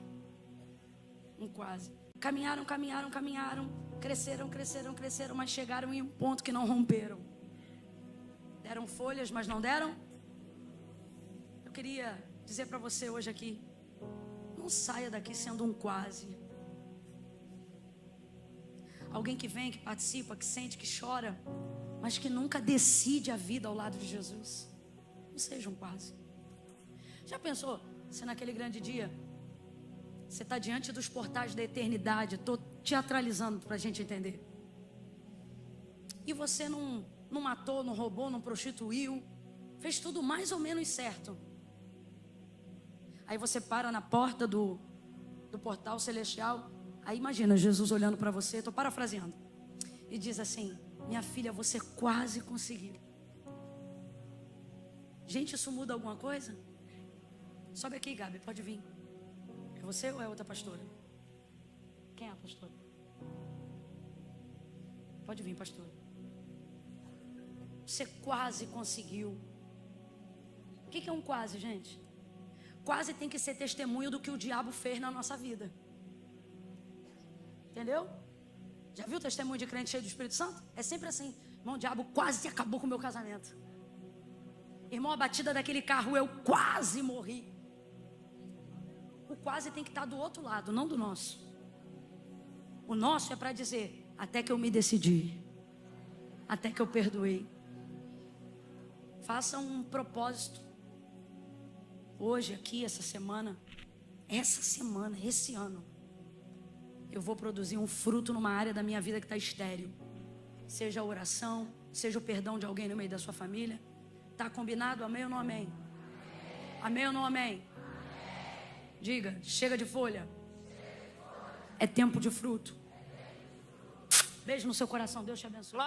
Um quase. Caminharam, cresceram, mas chegaram em um ponto que não romperam. Deram folhas, mas não deram. Eu queria dizer para você hoje aqui, não saia daqui sendo um quase. Alguém que vem, que participa, que sente, que chora, mas que nunca decide a vida ao lado de Jesus. Não seja um quase. Já pensou se naquele grande dia você está diante dos portais da eternidade? Estou teatralizando para a gente entender. E você não matou, não roubou, não prostituiu, fez tudo mais ou menos certo. Aí você para na porta do portal celestial. Aí imagina Jesus olhando para você, estou parafraseando, e diz assim: minha filha, você quase conseguiu. Gente, isso muda alguma coisa? Sobe aqui, Gabi, pode vir. É você ou é outra pastora? Quem é a pastora? Pode vir, pastora. Você quase conseguiu. O que é um quase, gente? Quase tem que ser testemunho do que o diabo fez na nossa vida. Entendeu? Já viu o testemunho de crente cheio do Espírito Santo? É sempre assim: irmão, o diabo quase acabou com o meu casamento. Irmão, a batida daquele carro, eu quase morri. O quase tem que estar do outro lado, não do nosso. O nosso é para dizer: até que eu me decidi, até que eu perdoei. Faça um propósito. Hoje, aqui, essa semana, esse ano, eu vou produzir um fruto numa área da minha vida que está estéril. Seja a oração, seja o perdão de alguém no meio da sua família. Está combinado? Amém ou não amém? Amém ou não amém? Diga, chega de folha. É tempo de fruto. Beijo no seu coração, Deus te abençoe.